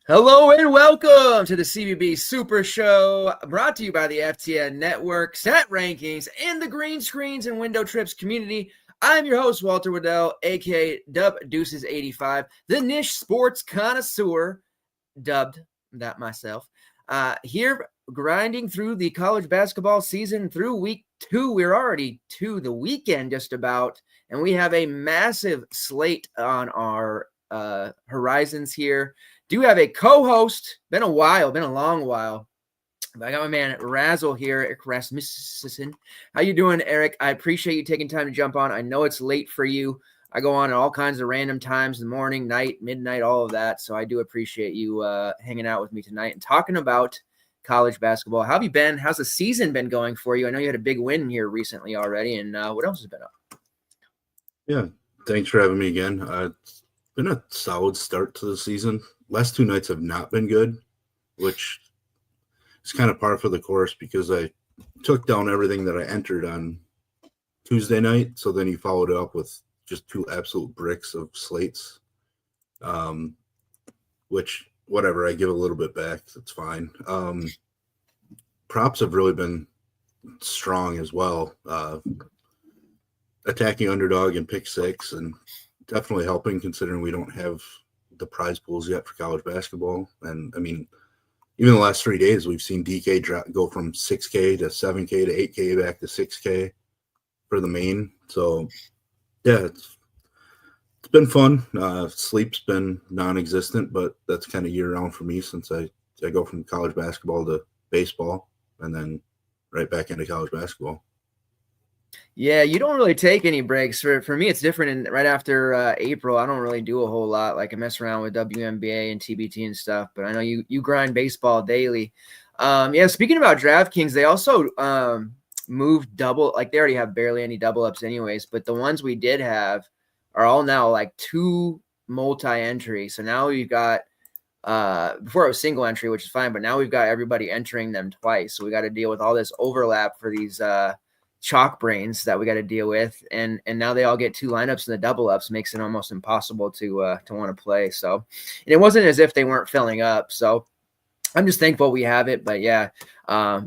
Hello and welcome to the CBB Super Show, brought to you by the FTN Network, Set Rankings, and the Green Screens and Window Trips community. I'm your host, Walter Waddell, aka Dub Deuces 85, the niche sports connoisseur, dubbed that myself. Here, grinding through the college basketball season through week 2. We're already to the weekend just about, and we have a massive slate on our horizons here. Do have a co-host. Been a long while. I got my man Razzle here, Eric Rasmussen. How you doing, Eric? I appreciate you taking time to jump on. I know it's late for you. I go on at all kinds of random times, in the morning, night, midnight, all of that. So I do appreciate you hanging out with me tonight and talking about college basketball. How have you been? How's the season been going for you? I know you had a big win here recently already. And what else has been up? Yeah, thanks for having me again. It's been a solid start to the season. Last 2 nights have not been good, which is kind of par for the course because I took down everything that I entered on Tuesday night. So then you followed it up with just 2 absolute bricks of slates, which whatever, I give a little bit back. That's fine. Props have really been strong as well. Attacking underdog and pick 6 and definitely helping considering we don't have the prize pools yet for college basketball. And I mean, even the last 3 days, we've seen DK go from 6K to 7K to 8K back to 6K for the main. So yeah, it's been fun. Sleep's been non-existent, but that's kind of year round for me since I go from college basketball to baseball and then right back into college basketball. Yeah, you don't really take any breaks. For me, it's different. And right after April, I don't really do a whole lot. Like I mess around with WNBA and TBT and stuff. But I know you grind baseball daily. Yeah, speaking about DraftKings, they also moved double. Like they already have barely any double ups anyways. But the ones we did have are all now like 2 multi-entry. So now we've got before it was single entry, which is fine. But now we've got everybody entering them twice. So we got to deal with all this overlap for these chalk brains that we got to deal with, and now they all get 2 lineups, and the double ups makes it almost impossible to want to play. So, and it wasn't as if they weren't filling up. So I'm just thankful we have it. But yeah,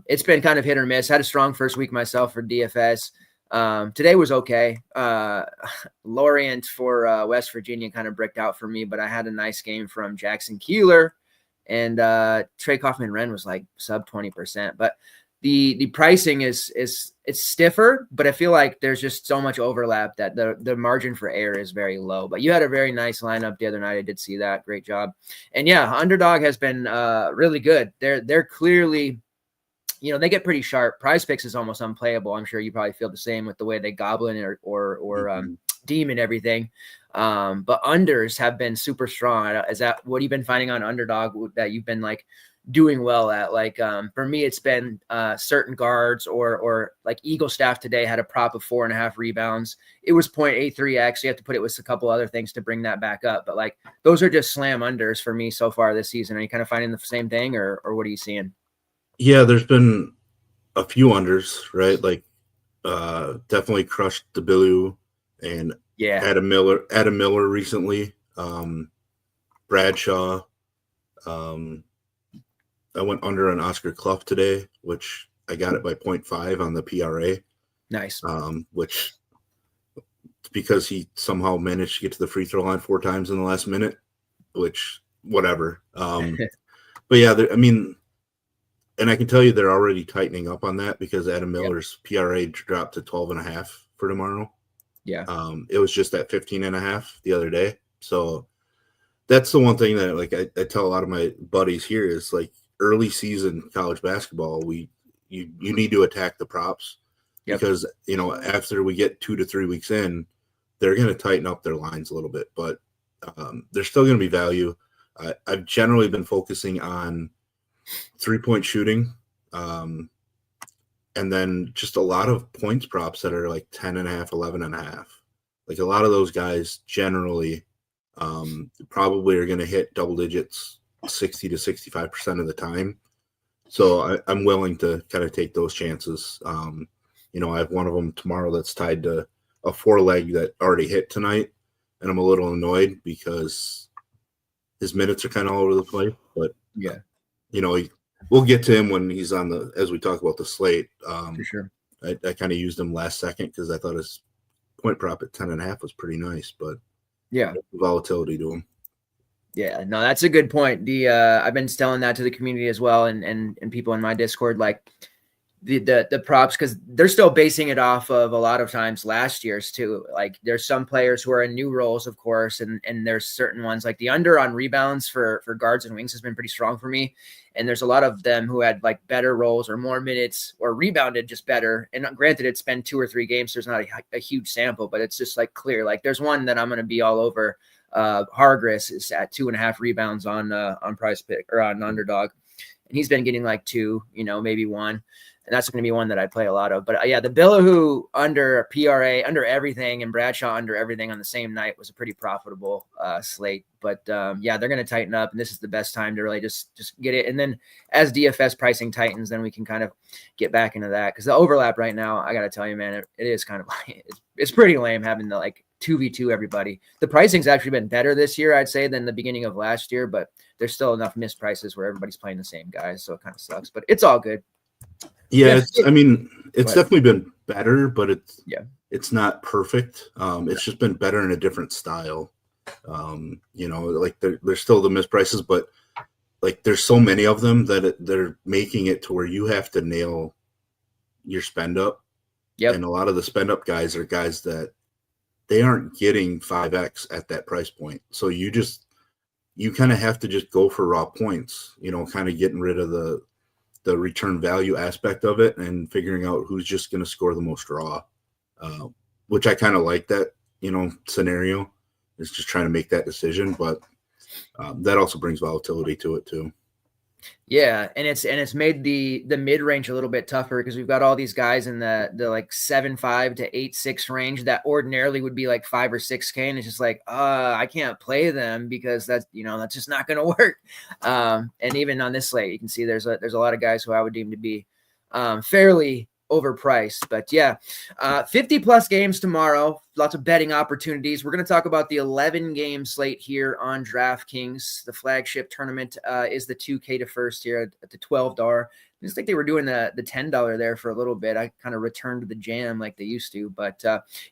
it's been kind of hit or miss. Had a strong first week myself for DFS. Today was okay. Lorient for West Virginia kind of bricked out for me, but I had a nice game from Jackson Keeler, and Trey Kaufman-Renn was like sub 20%. But the pricing is it's stiffer, but I feel like there's just so much overlap that the margin for error is very low. But you had a very nice lineup the other night. I did see that. Great job. And yeah, underdog has been really good. They're clearly, they get pretty sharp. Prize Picks is almost unplayable. I'm sure you probably feel the same with the way they goblin or demon everything. But unders have been super strong. Is that what you've been finding on underdog that you've been like doing well at? Like for me, it's been certain guards or like Eagle Staff today had a prop of 4.5 rebounds. It was 0.83x. You have to put it with a couple other things to bring that back up. But like those are just slam unders for me so far this season. Are you kind of finding the same thing or what are you seeing? Yeah, there's been a few unders, right? Like definitely crushed the Billu and Adam Miller recently. Bradshaw. I went under on Oscar Clough today, which I got it by 0.5 on the PRA. Nice. Which because he somehow managed to get to the free throw line 4 times in the last minute, which whatever. But yeah, and I can tell you they're already tightening up on that because Adam Miller's PRA dropped to 12.5 for tomorrow. Yeah. It was just at 15.5 the other day. So that's the one thing that like I tell a lot of my buddies here is like early season college basketball, you need to attack the props. Yep. because, after we get 2 to 3 weeks in, they're going to tighten up their lines a little bit, but there's still going to be value. I've generally been focusing on 3-point shooting, and then just a lot of points props that are like 10.5, 11.5. Like a lot of those guys generally probably are going to hit double digits 60 to 65% of the time. So I'm willing to kind of take those chances. I have one of them tomorrow that's tied to a 4-leg that already hit tonight, and I'm a little annoyed because his minutes are kind of all over the place. But yeah, we'll get to him when he's as we talk about the slate. for sure. I kind of used him last second because I thought his point prop at 10.5 was pretty nice, but yeah, volatility to him. Yeah, no, that's a good point. I've been telling that to the community as well, and people in my Discord, like the props, because they're still basing it off of a lot of times last year's too. Like there's some players who are in new roles, of course, and there's certain ones like the under on rebounds for guards and wings has been pretty strong for me. And there's a lot of them who had like better roles or more minutes or rebounded just better. And granted, it's been 2 or 3 games, so there's not a huge sample, but it's just like clear. Like there's one that I'm going to be all over. Hargris is at 2.5 rebounds on Prize Pick or on Underdog, and he's been getting like 2, maybe 1. And that's going to be one that I play a lot of. But yeah, the Billahu under PRA, under everything, and Bradshaw under everything on the same night was a pretty profitable slate. But yeah, they're going to tighten up, and this is the best time to really just get it. And then as DFS pricing tightens, then we can kind of get back into that, because the overlap right now, I got to tell you, man, it is kind of it's pretty lame having the like 2v2 everybody. The pricing's actually been better this year, I'd say, than the beginning of last year, but there's still enough missed prices where everybody's playing the same guys, so it kind of sucks. But it's all good. Yeah, it's definitely been better, but it's not perfect. It's just been better in a different style. Like there's still the misprices, but like there's so many of them that they're making it to where you have to nail your spend up. Yep. And a lot of the spend up guys are guys that they aren't getting 5x at that price point. So you kind of have to just go for raw points, kind of getting rid of the return value aspect of it and figuring out who's just going to score the most raw, which I kind of like that, scenario is just trying to make that decision. But that also brings volatility to it too. Yeah, and it's made the mid range a little bit tougher, because we've got all these guys in the like 7.5 to 8.6 range that ordinarily would be like 5 or 6K, and it's just like I can't play them because that's just not going to work. And even on this slate, you can see there's a lot of guys who I would deem to be fairly overpriced. But yeah, 50 plus games tomorrow, lots of betting opportunities. We're going to talk about the 11 game slate here on DraftKings. The flagship tournament is the 2K to first here at the $12. I just think they were doing the $10 there for a little bit. I kind of returned to the jam like they used to, but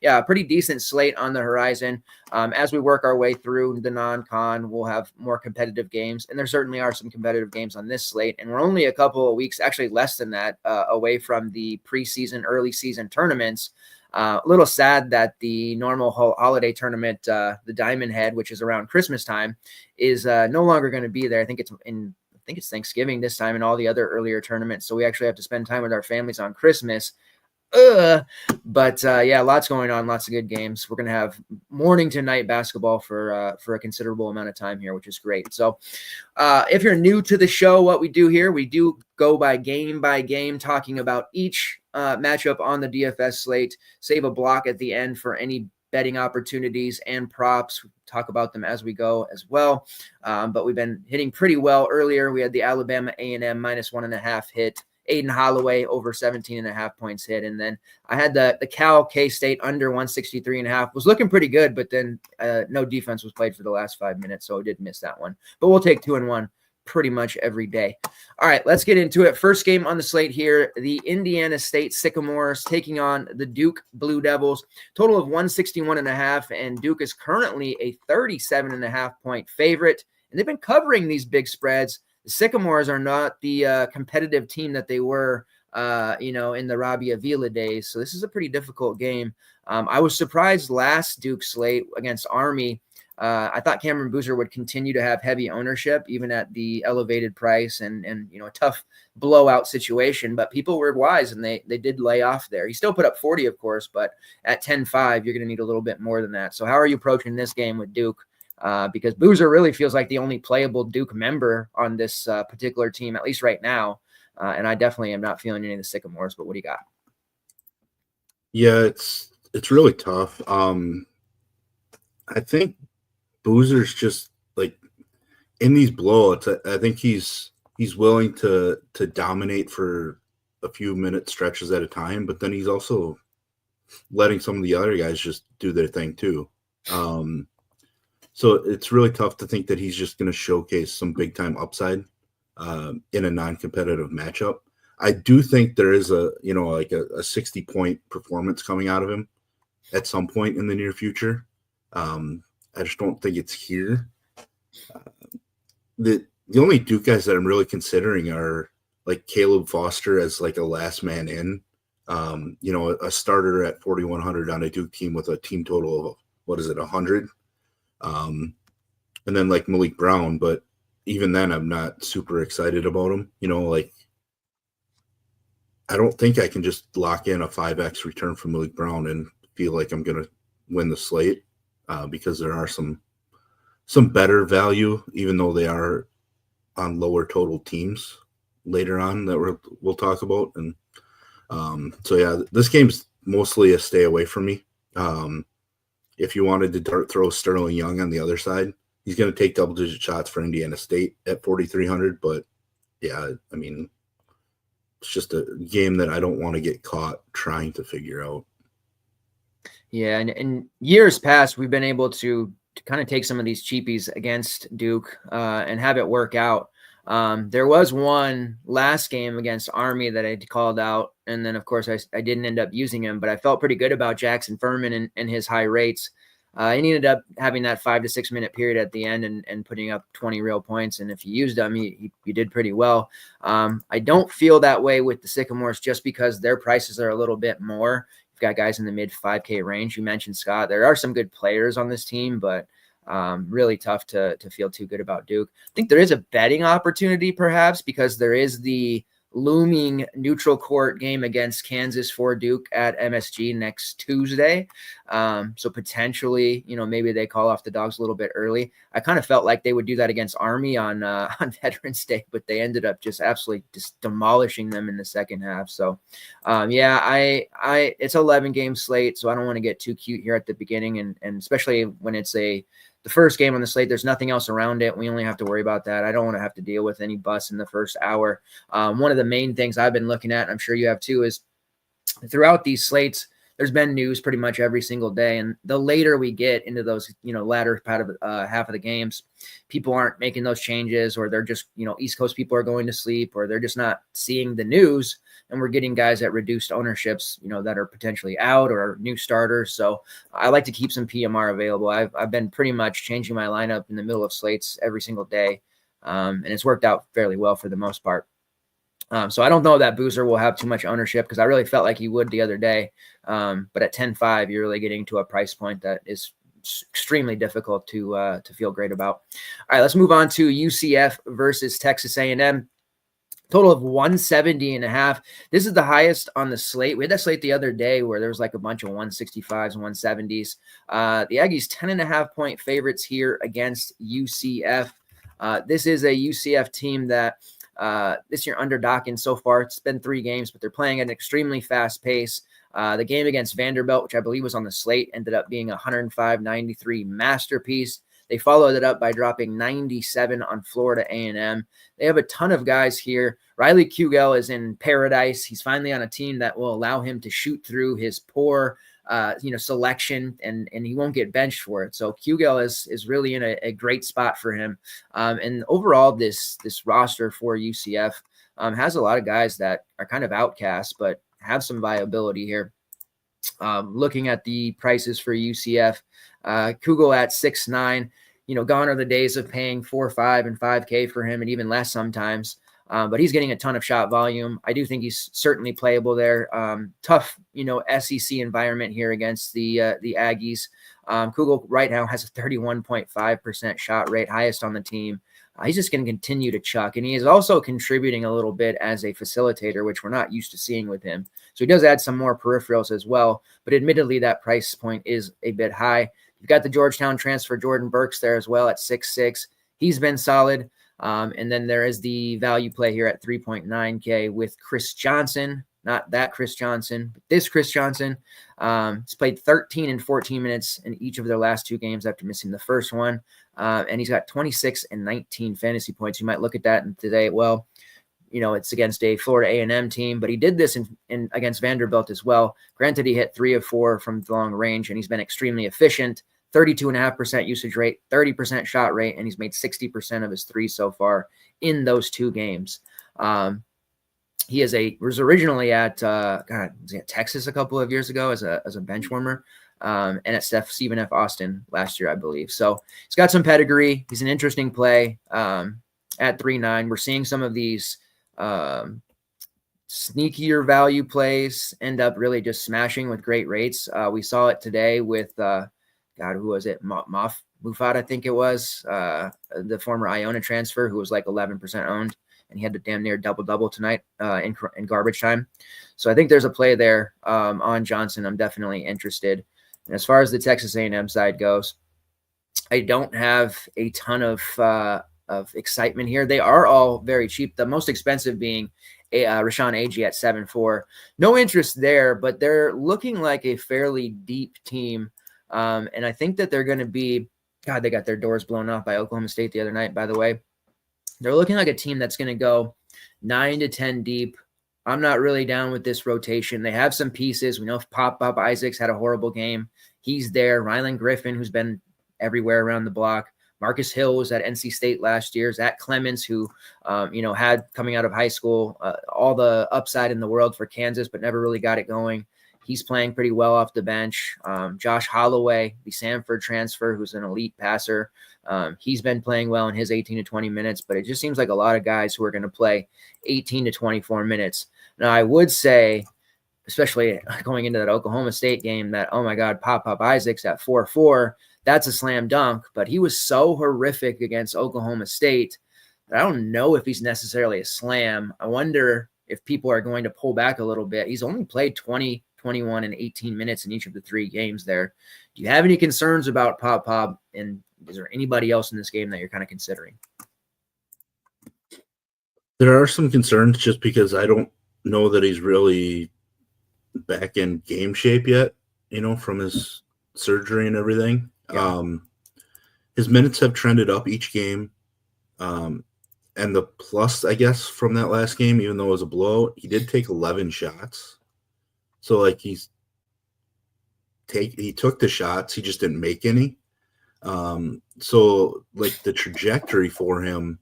yeah, a pretty decent slate on the horizon. As we work our way through the non-con, we'll have more competitive games, and there certainly are some competitive games on this slate. And we're only a couple of weeks, actually less than that, away from the preseason, early season tournaments. A little sad that the normal holiday tournament, the Diamond Head, which is around Christmas time, is no longer going to be there. I think it's Thanksgiving this time and all the other earlier tournaments. So we actually have to spend time with our families on Christmas. But yeah, lots going on, lots of good games. We're going to have morning to night basketball for a considerable amount of time here, which is great. So if you're new to the show, what we do here, we do go by game, talking about each matchup on the DFS slate, save a block at the end for any betting opportunities and props. We talk about them as we go as well. But we've been hitting pretty well earlier. We had the Alabama A&M -1.5 hit. Aiden Holloway over 17.5 points hit. And then I had the Cal K-State under 163.5. Was looking pretty good, but then no defense was played for the last 5 minutes, so I did miss that one. But we'll take 2-1 pretty much every day. All right, let's get into it. First game on the slate here, the Indiana State Sycamores taking on the Duke Blue Devils. Total of 161.5, and Duke is currently a 37.5 point favorite, and they've been covering these big spreads. The Sycamores are not the competitive team that they were, in the Robbie Avila days. So this is a pretty difficult game. I was surprised last Duke slate against Army. I thought Cameron Boozer would continue to have heavy ownership, even at the elevated price and a tough blowout situation. But people were wise, and they did lay off there. He still put up 40, of course, but at 10-5, you're going to need a little bit more than that. So how are you approaching this game with Duke? Because Boozer really feels like the only playable Duke member on this particular team, at least right now. And I definitely am not feeling any of the Sycamores, but what do you got? Yeah, it's really tough. I think Boozer's just like in these blowouts. I think he's willing to dominate for a few minute stretches at a time, but then he's also letting some of the other guys just do their thing too. So it's really tough to think that he's just going to showcase some big time upside in a non-competitive matchup. I do think there is a 60-point performance coming out of him at some point in the near future. I just don't think it's here. The only Duke guys that I'm really considering are like Caleb Foster as like a last man in, a starter at 4,100 on a Duke team with a team total of 100. And then like Malik Brown, but even then I'm not super excited about him. I don't think I can just lock in a 5x return from Malik Brown and feel like I'm going to win the slate because there are some better value, even though they are on lower total teams later on that we'll talk about. And so, yeah, this game's mostly a stay away from me. If you wanted to dart throw Sterling Young on the other side, he's going to take double-digit shots for Indiana State at 4,300. But, yeah, I mean, it's just a game that I don't want to get caught trying to figure out. Yeah, and in years past, we've been able to kind of take some of these cheapies against Duke and have it work out. There was one last game against Army that I called out, and then, of course, I didn't end up using him, but I felt pretty good about Jackson Furman and his high rates. He ended up having that 5 to 6 minute period at the end and putting up 20 real points, and if you used them, he did pretty well. I don't feel that way with the Sycamores just because their prices are a little bit more. You've got guys in the mid 5K range. You mentioned Scott. There are some good players on this team, but really tough to feel too good about Duke. I think there is a betting opportunity perhaps because there is the looming neutral court game against Kansas for Duke at MSG next Tuesday. So potentially, maybe they call off the Dogs a little bit early. I kind of felt like they would do that against Army on Veterans Day, but they ended up just absolutely just demolishing them in the second half. So it's 11 game slate, so I don't want to get too cute here at the beginning, and especially when it's the first game on the slate, there's nothing else around it. We only have to worry about that. I don't want to have to deal with any busts in the first hour. One of the main things I've been looking at, and I'm sure you have too, is throughout these slates, there's been news pretty much every single day. And the later we get into those, latter part of half of the games, people aren't making those changes, or they're just, East Coast people are going to sleep, or they're just not seeing the news. And we're getting guys at reduced ownerships, that are potentially out or new starters. So I like to keep some PMR available. I've been pretty much changing my lineup in the middle of slates every single day. And it's worked out fairly well for the most part. So I don't know that Boozer will have too much ownership because I really felt like he would the other day. But at 10-5, you're really getting to a price point that is extremely difficult to feel great about. All right, let's move on to UCF versus Texas A&M. Total of 170.5. This is the highest on the slate. We had that slate the other day where there was like a bunch of 165s and 170s. The Aggies 10.5 point favorites here against UCF. This is a UCF team that this year underdocking so far. It's been 3 games, but they're playing at an extremely fast pace. The game against Vanderbilt, which I believe was on the slate, ended up being a 105-93 masterpiece. They followed it up by dropping 97 on Florida A&M. They have a ton of guys here. Riley Kugel is in paradise. He's finally on a team that will allow him to shoot through his poor selection, and he won't get benched for it. So Kugel is really in a great spot for him. And overall, this roster for UCF has a lot of guys that are kind of outcasts, but have some viability here. Looking at the prices for UCF, Kugel at 6'9", gone are the days of paying 4, 5, and 5K for him, and even less sometimes. But he's getting a ton of shot volume. I do think he's certainly playable there. Tough, SEC environment here against the Aggies. Kugel right now has a 31.5% shot rate, highest on the team. He's just going to continue to chuck, and he is also contributing a little bit as a facilitator, which we're not used to seeing with him. So he does add some more peripherals as well, but admittedly that price point is a bit high. You've got the Georgetown transfer Jordan Burks there as well at 6'6". He's been solid. And then there is the value play here at 3.9K with Chris Johnson, not that Chris Johnson, but this Chris Johnson. He's played 13 and 14 minutes in each of their last 2 games after missing the first one. And he's got 26 and 19 fantasy points. You might look at that and today, well, it's against a Florida A&M team, but he did this in against Vanderbilt as well. Granted, he hit 3 of 4 from long range, and he's been extremely efficient. 32.5% usage rate, 30% shot rate, and he's made 60% of his threes so far in those 2 games. He was originally at Texas a couple of years ago as a bench warmer, and at Stephen F. Austin last year, I believe. So he's got some pedigree. He's an interesting play at 3.9. We're seeing some of these sneakier value plays end up really just smashing with great rates. We saw it today with who was it? Mufat, I think it was, the former Iona transfer who was like 11% owned, and he had to damn near double tonight in garbage time. So I think there's a play there on Johnson. I'm definitely interested. And as far as the Texas A&M side goes, I don't have a ton of excitement here. They are all very cheap. The most expensive being Rashawn Agee at 7.4. No interest there, but they're looking like a fairly deep team. And I think that they're going to be, they got their doors blown off by Oklahoma State the other night, by the way. They're looking like a team that's going to go 9 to 10 deep. I'm not really down with this rotation. They have some pieces. We know if Pop Isaacs had a horrible game. He's there. Rylan Griffin, who's been everywhere around the block. Marcus Hill was at NC State last year. Zach Clemens, who, had coming out of high school, all the upside in the world for Kansas, but never really got it going. He's playing pretty well off the bench. Josh Holloway, the Samford transfer, who's an elite passer. He's been playing well in his 18 to 20 minutes, but it just seems like a lot of guys who are going to play 18 to 24 minutes. Now, I would say, especially going into that Oklahoma State game, that, oh my God, Pop Isaacs at 4.4, that's a slam dunk, but he was so horrific against Oklahoma State that I don't know if he's necessarily a slam. I wonder if people are going to pull back a little bit. He's only played 20, 21, and 18 minutes in each of the 3 games there. Do you have any concerns about Pop? And is there anybody else in this game that you're kind of considering? There are some concerns just because I don't know that he's really back in game shape yet, from his surgery and everything. Yeah. His minutes have trended up each game. And the plus, I guess, from that last game, even though it was a blow, he did take 11 shots. So, like, he took the shots, he just didn't make any. So, like, the trajectory for him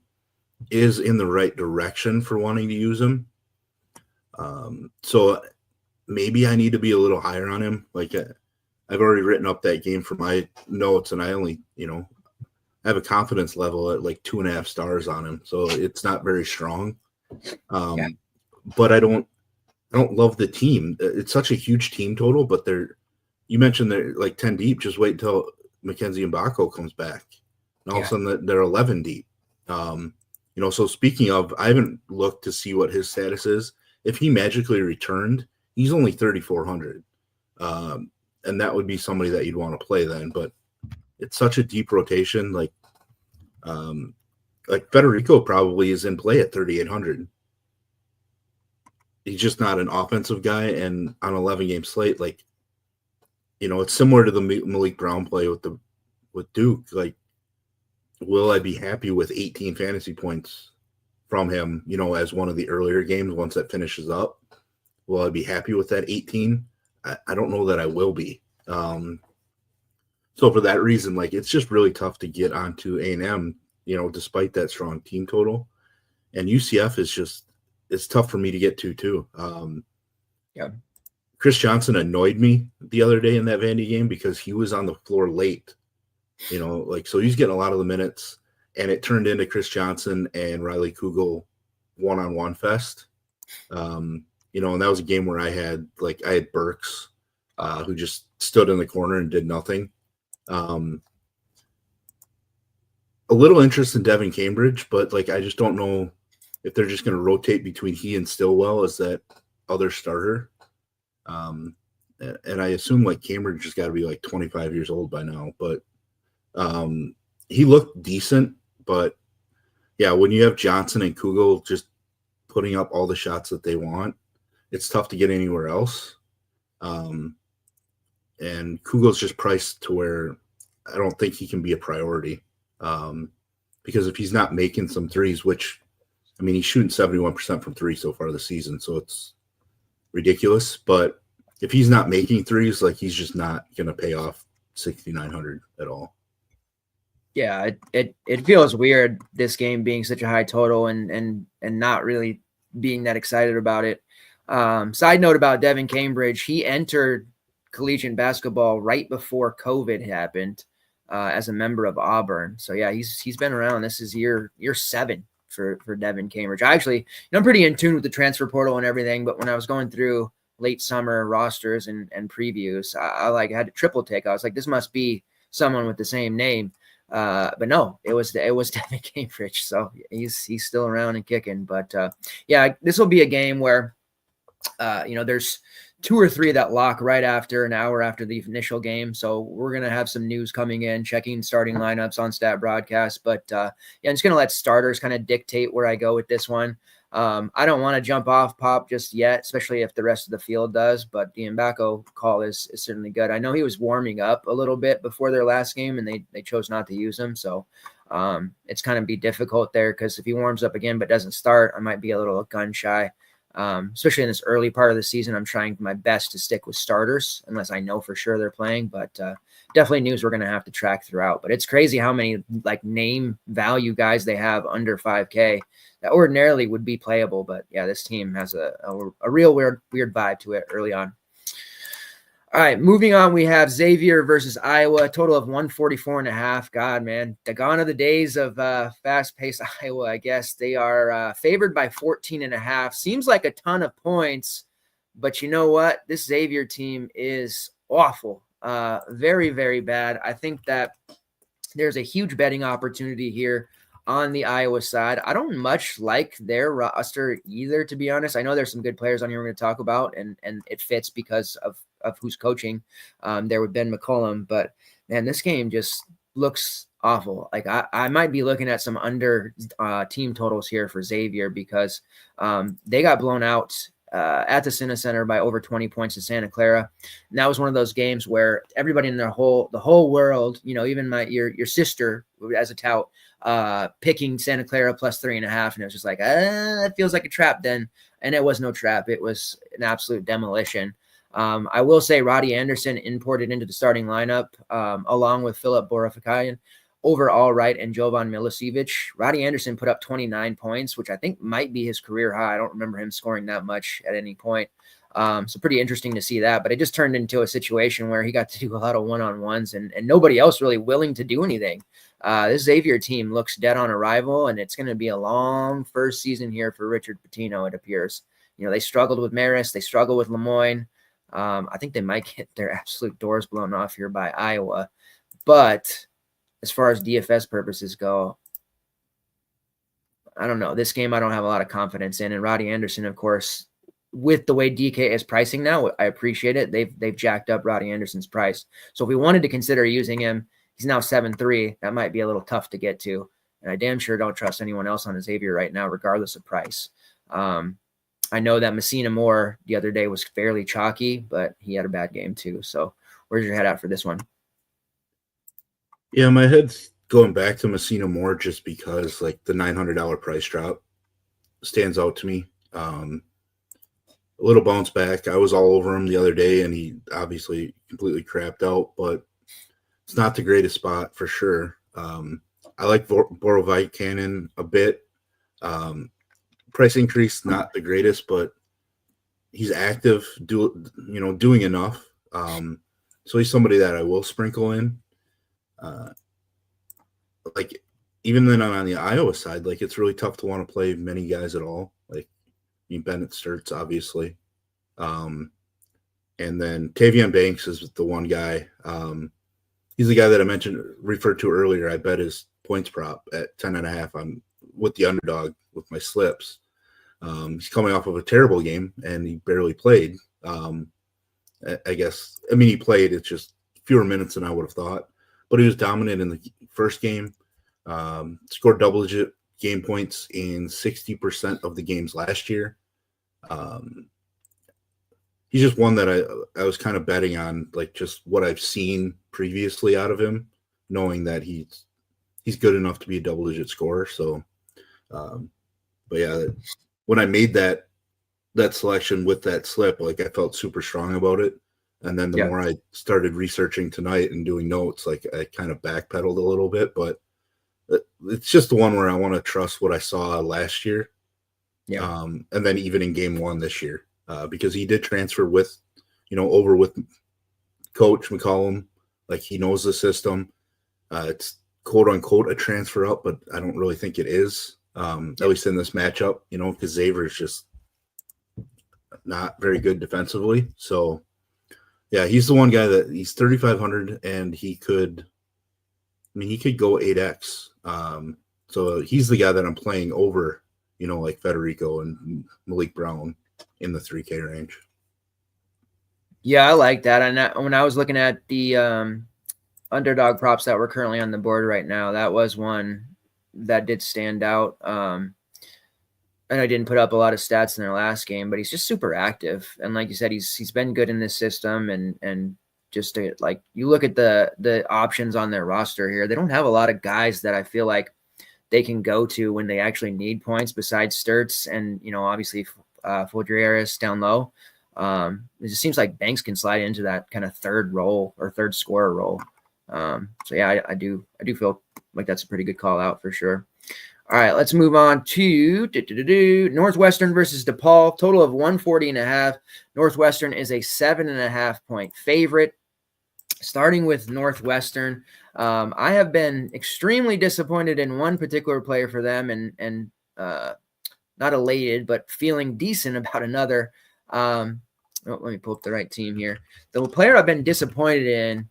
is in the right direction for wanting to use him. So maybe I need to be a little higher on him. Like, I've already written up that game for my notes, and I only, I have a confidence level at like 2.5 stars on him. So it's not very strong. But I don't love the team. It's such a huge team total, but you mentioned they're like 10 deep. Just wait until Mackenzie Mbako comes back. And all of a sudden they're 11 deep. So speaking of, I haven't looked to see what his status is. If he magically returned, he's only 3,400. And that would be somebody that you'd want to play then. But it's such a deep rotation. Like Federico probably is in play at 3,800. He's just not an offensive guy. And on an 11-game slate, like, it's similar to the Malik Brown play with Duke. Like, will I be happy with 18 fantasy points from him, as one of the earlier games once that finishes up? Will I be happy with that 18? I don't know that I will be. So for that reason, like, it's just really tough to get onto A&M, despite that strong team total. And UCF it's tough for me to get to too. Chris Johnson annoyed me the other day in that Vandy game because he was on the floor late. So he's getting a lot of the minutes, and it turned into Chris Johnson and Riley Kugel one-on-one fest. And that was a game where I had Burks, who just stood in the corner and did nothing. A little interest in Devin Cambridge, but I just don't know if they're just going to rotate between he and Stillwell as that other starter. And I assume Cambridge has got to be 25 years old by now, but he looked decent. But yeah, when you have Johnson and Kugel just putting up all the shots that they want, it's tough to get anywhere else. And Kugel's just priced to where I don't think he can be a priority. Because if he's not making some threes, which, he's shooting 71% from three so far this season, so it's ridiculous. But if he's not making threes, he's just not going to pay off 6,900 at all. Yeah, it feels weird, this game being such a high total and not really being that excited about it. Side note about Devin Cambridge, he entered collegiate basketball right before COVID happened as a member of Auburn. So yeah, he's been around. This is year 7 for Devin Cambridge. I'm pretty in tune with the transfer portal and everything, but when I was going through late summer rosters and previews, I had to triple take. I was like, this must be someone with the same name. But no, it was Devin Cambridge. So he's still around and kicking. But yeah, this will be a game where there's 2 or 3 that lock right after an hour after the initial game. So we're going to have some news coming in, checking starting lineups on Stat Broadcast. But yeah, I'm just going to let starters kind of dictate where I go with this one. I don't want to jump off Pop just yet, especially if the rest of the field does. But the Mbacco call is certainly good. I know he was warming up a little bit before their last game, and they chose not to use him. So it's kind of be difficult there, because if he warms up again but doesn't start, I might be a little gun shy. Especially in this early part of the season, I'm trying my best to stick with starters unless I know for sure they're playing, but definitely news we're going to have to track throughout. But it's crazy how many name value guys they have under 5K that ordinarily would be playable. But yeah, this team has a real weird vibe to it early on. All right, moving on, we have Xavier versus Iowa, a total of 144.5. God, man, gone are the days of fast-paced Iowa, I guess. They are favored by 14.5. Seems like a ton of points, but you know what? This Xavier team is awful. Very, very bad. I think that there's a huge betting opportunity here on the Iowa side. I don't much like their roster either, to be honest. I know there's some good players on here we're going to talk about, and it fits because of who's coaching there with Ben McCollum. But man, this game just looks awful. I might be looking at some under team totals here for Xavier, because they got blown out at the Cine Center by over 20 points in Santa Clara. And that was one of those games where everybody in the whole world, even your sister as a tout, picking Santa Clara plus 3.5. And it was just it feels like a trap then. And it was no trap. It was an absolute demolition. I will say Roddy Anderson imported into the starting lineup along with Philip Borafikayan overall, right, and Jovan Milicevic. Roddy Anderson put up 29 points, which I think might be his career high. I don't remember him scoring that much at any point. So pretty interesting to see that. But it just turned into a situation where he got to do a lot of one-on-ones and nobody else really willing to do anything. This Xavier team looks dead on arrival, and it's going to be a long first season here for Richard Pitino, it appears. They struggled with Marist. They struggled with Lemoyne. I think they might get their absolute doors blown off here by Iowa. But as far as DFS purposes go, I don't know. This game I don't have a lot of confidence in. And Roddy Anderson, of course, with the way DK is pricing now, I appreciate it. They've jacked up Roddy Anderson's price. So if we wanted to consider using him, he's now 7.3. That might be a little tough to get to. And I damn sure don't trust anyone else on Xavier right now, regardless of price. I know that Messina Moore the other day was fairly chalky, but he had a bad game too. So where's your head at for this one? Yeah, my head's going back to Messina Moore just because the $900 price drop stands out to me. A little bounce back. I was all over him the other day, and he obviously completely crapped out, but it's not the greatest spot for sure. I like Borovaikanen a bit. Price increase, not the greatest, but he's active, doing enough. So he's somebody that I will sprinkle in. even then on the Iowa side, like it's really tough to want to play many guys at all. Like, I mean, Bennett Sturts, obviously. And then Tavion Banks is the one guy. He's the guy that I referred to earlier. I bet his points prop at 10.5 on with the underdog with my slips. He's coming off of a terrible game and he barely played. I guess, I mean, he played, it's just fewer minutes than I would have thought, but he was dominant in the first game. Scored double-digit game points in 60% of the games last year. He's just one that I was kind of betting on, like just what I've seen previously out of him, knowing that he's good enough to be a double-digit scorer. So, but yeah, when I made that selection with that slip, like I felt super strong about it. And then the more I started researching tonight and doing notes, like I kind of backpedaled a little bit, but it's just the one where I want to trust what I saw last year. Yeah. And then even in game one this year, because he did transfer over with Coach McCollum. Like he knows the system. It's quote unquote a transfer up, but I don't really think it is. At least in this matchup, because Xavier is just not very good defensively. So yeah, he's the one guy that he's 3,500 and he could go 8x. So he's the guy that I'm playing over, like Federico and Malik Brown in the 3K range. Yeah, I like that. And when I was looking at the underdog props that were currently on the board right now, that was one that did stand out. And I didn't put up a lot of stats in their last game, but he's just super active. And like you said, he's been good in this system. And just like you look at the options on their roster here, they don't have a lot of guys that I feel like they can go to when they actually need points besides Sturts and, obviously Fodrieris down low. It just seems like Banks can slide into that kind of third role or third scorer role. So yeah, I do feel like that's a pretty good call out for sure. All right, let's move on to Northwestern versus DePaul. Total of 140.5. Northwestern is a 7.5 point favorite. Starting with Northwestern, I have been extremely disappointed in one particular player for them, and not elated, but feeling decent about another. Let me pull up the right team here. The player I've been disappointed in.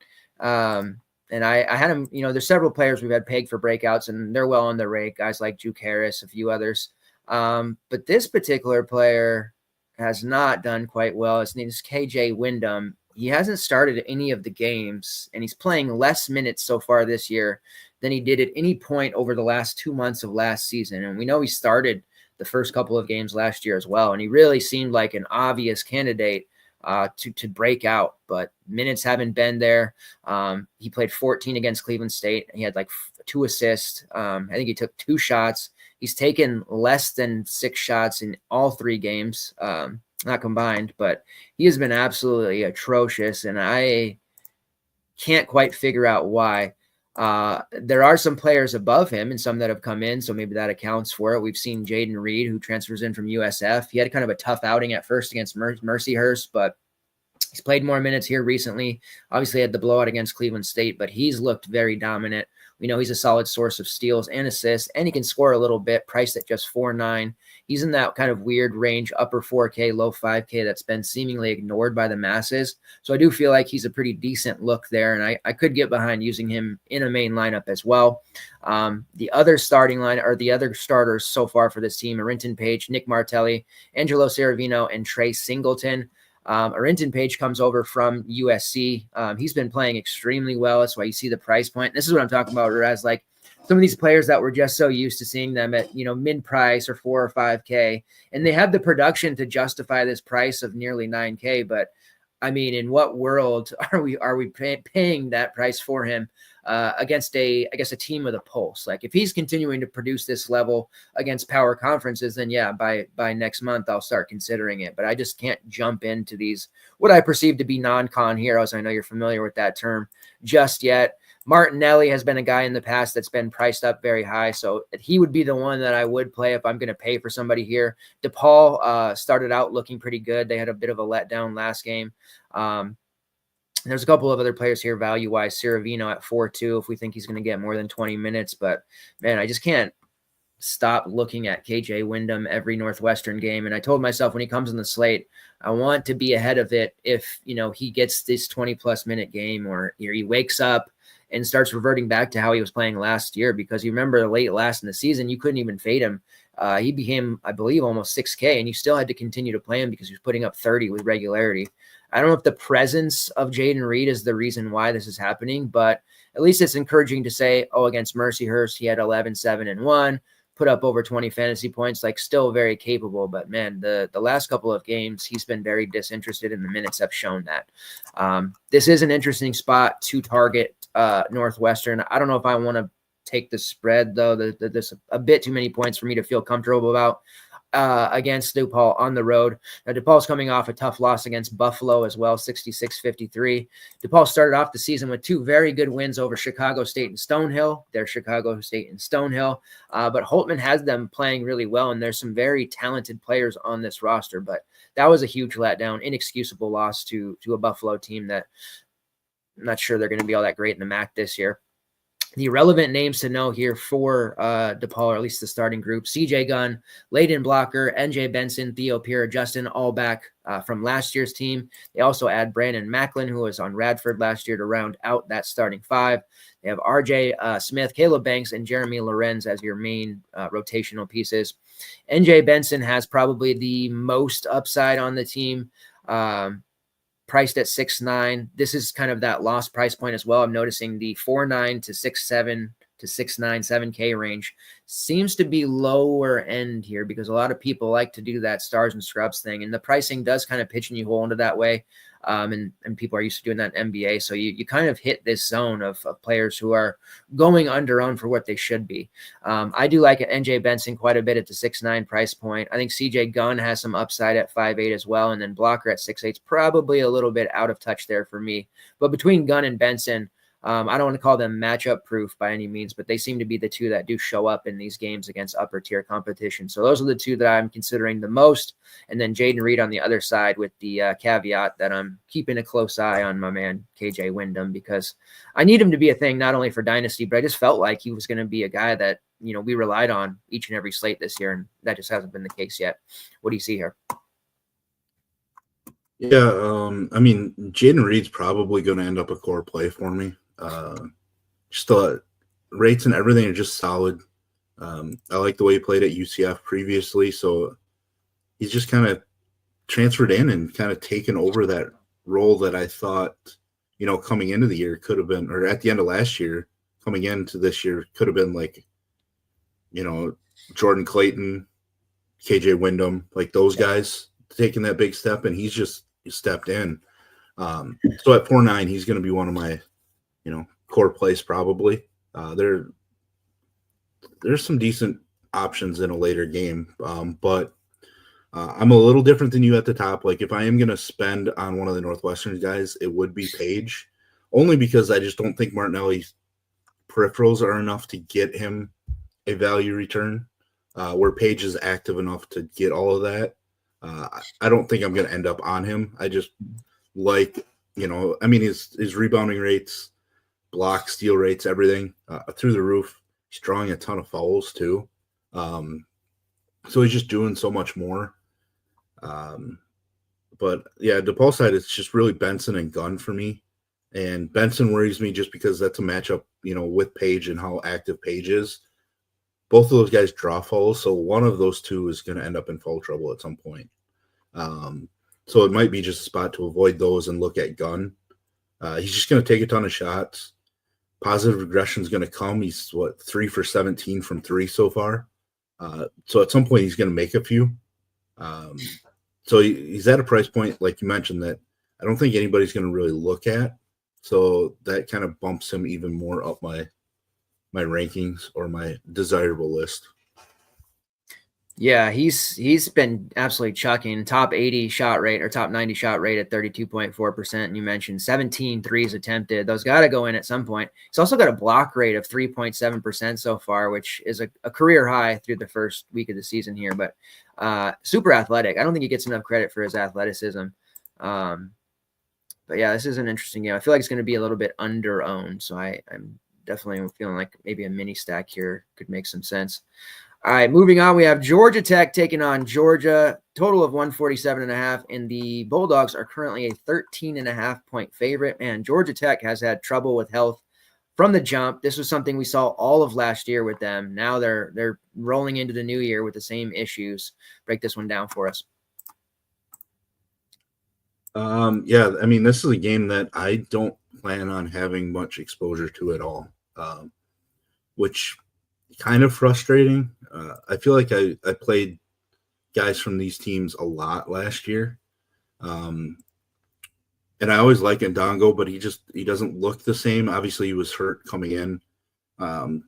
And I had him, there's several players we've had pegged for breakouts, and they're well on their rate, guys like Juke Harris, a few others. But this particular player has not done quite well. His name is KJ Wyndham. He hasn't started any of the games, and he's playing less minutes so far this year than he did at any point over the last 2 months of last season. And we know he started the first couple of games last year as well, and he really seemed like an obvious candidate to break out, but minutes haven't been there. He played 14 against Cleveland State. He had like 2 assists. I think he took 2 shots. He's taken less than 6 shots in all 3 games, not combined, but he has been absolutely atrocious, and I can't quite figure out why. There are some players above him and some that have come in, so maybe that accounts for it. We've seen Jaden Reed, who transfers in from USF. He had kind of a tough outing at first against Mercyhurst, but he's played more minutes here recently. Obviously had the blowout against Cleveland State, but he's looked very dominant. We know he's a solid source of steals and assists, and he can score a little bit, priced at just 4.9. He's in that kind of weird range, upper 4K, low 5K, that's been seemingly ignored by the masses. So I do feel like he's a pretty decent look there, and I could get behind using him in a main lineup as well. The other starting line, or the other starters so far for this team, Arinton Page, Nick Martelli, Angelo Saravino, and Trey Singleton. Arinton Page comes over from USC. He's been playing extremely well. That's why you see the price point. This is what I'm talking about, whereas like some of these players that we're just so used to seeing them at, mid price or 4 or 5K, and they have the production to justify this price of nearly 9K. But I mean, in what world are we paying that price for him against a team with a pulse? Like if he's continuing to produce this level against power conferences, then yeah, by next month I'll start considering it. But I just can't jump into these what I perceive to be non-con heroes. I know you're familiar with that term just yet. Martinelli has been a guy in the past that's been priced up very high, so he would be the one that I would play if I'm going to pay for somebody here. DePaul started out looking pretty good. They had a bit of a letdown last game. There's a couple of other players here value-wise. Ciravino at 4-2 if we think he's going to get more than 20 minutes. But, man, I just can't stop looking at KJ Wyndham every Northwestern game. And I told myself when he comes in the slate, I want to be ahead of it if, he gets this 20-plus minute game or he wakes up and starts reverting back to how he was playing last year. Because you remember late last in the season, you couldn't even fade him. He became, I believe, almost 6K, and you still had to continue to play him because he was putting up 30 with regularity. I don't know if the presence of Jaden Reed is the reason why this is happening, but at least it's encouraging to say, against Mercyhurst, he had 11, 7, and 1, put up over 20 fantasy points, still very capable. But, man, the last couple of games, he's been very disinterested, and the minutes have shown that. This is an interesting spot to target Northwestern. I don't know if I want to take the spread, though. There's a bit too many points for me to feel comfortable about against DePaul on the road. Now, DePaul's coming off a tough loss against Buffalo as well, 66-53. DePaul started off the season with 2 very good wins over Chicago State and Stonehill. They're Chicago State and Stonehill. But Holtman has them playing really well, and there's some very talented players on this roster. But that was a huge letdown, inexcusable loss to a Buffalo team that I'm not sure they're going to be all that great in the MAC this year. The relevant names to know here for DePaul, or at least the starting group: CJ Gunn, Layden Blocker, NJ Benson, Theo Pira, Justin, all back from last year's team. They also add Brandon Macklin, who was on Radford last year, to round out that starting 5. They have RJ Smith, Caleb Banks, and Jeremy Lorenz as your main rotational pieces. NJ Benson has probably the most upside on the team. Priced at 6.9. This is kind of that lost price point as well. I'm noticing the 4.9 to 6.7 to 6.9, 7K range seems to be lower end here because a lot of people like to do that stars and scrubs thing. And the pricing does kind of pigeon you hole into that way. And people are used to doing that in NBA. So you kind of hit this zone of players who are going under for what they should be. I do like NJ Benson quite a bit at the 6.9 price point. I think CJ Gunn has some upside at 5.8 as well. And then Blocker at 6.8 is probably a little bit out of touch there for me. But between Gunn and Benson, I don't want to call them matchup proof by any means, but they seem to be the 2 that do show up in these games against upper tier competition. So those are the 2 that I'm considering the most. And then Jaden Reed on the other side with the caveat that I'm keeping a close eye on my man, KJ Wyndham, because I need him to be a thing, not only for Dynasty, but I just felt like he was going to be a guy that, we relied on each and every slate this year. And that just hasn't been the case yet. What do you see here? Yeah. Jaden Reed's probably going to end up a core play for me. Just the rates and everything are just solid. I like the way he played at UCF previously, so he's just kind of transferred in and kind of taken over that role that I thought, coming into the year could have been, or at the end of last year, coming into this year, could have been like, Jordan Clayton, KJ Wyndham, like those guys taking that big step, and he's just stepped in. So at 4.9, he's going to be one of my core plays probably. There's some decent options in a later game, but I'm a little different than you at the top. Like if I am going to spend on one of the Northwestern guys, it would be Page, only because I just don't think Martinelli's peripherals are enough to get him a value return, where Page is active enough to get all of that. I don't think I'm going to end up on him. I just like, his rebounding rates, block, steal rates, everything through the roof. He's drawing a ton of fouls too. So he's just doing so much more. But yeah, DePaul side, it's just really Benson and Gunn for me. And Benson worries me just because that's a matchup, with Page and how active Page is. Both of those guys draw fouls, so one of those 2 is going to end up in foul trouble at some point. So it might be just a spot to avoid those and look at Gunn. He's just going to take a ton of shots. Positive regression is going to come. He's 3 for 17 from 3 so far. So at some point he's going to make a few. So he's at a price point, like you mentioned, that I don't think anybody's going to really look at. So that kind of bumps him even more up my rankings or my desirable list. Yeah, he's been absolutely chucking. Top 80 shot rate or top 90 shot rate at 32.4%. And you mentioned 17 threes attempted. Those got to go in at some point. He's also got a block rate of 3.7% so far, which is a career high through the first week of the season here. But super athletic. I don't think he gets enough credit for his athleticism. But yeah, this is an interesting game. I feel like it's going to be a little bit under owned. So I'm definitely feeling like maybe a mini stack here could make some sense. All right, moving on, we have Georgia Tech taking on Georgia, total of 147.5, and the Bulldogs are currently a 13.5 point favorite. Man, Georgia Tech has had trouble with health from the jump. This was something we saw all of last year with them. Now they're rolling into the new year with the same issues. Break this one down for us. Yeah, I mean, this is a game that I don't plan on having much exposure to at all, which kind of frustrating. I feel like I played guys from these teams a lot last year. And I always like Ndongo, but he doesn't look the same. Obviously, he was hurt coming in.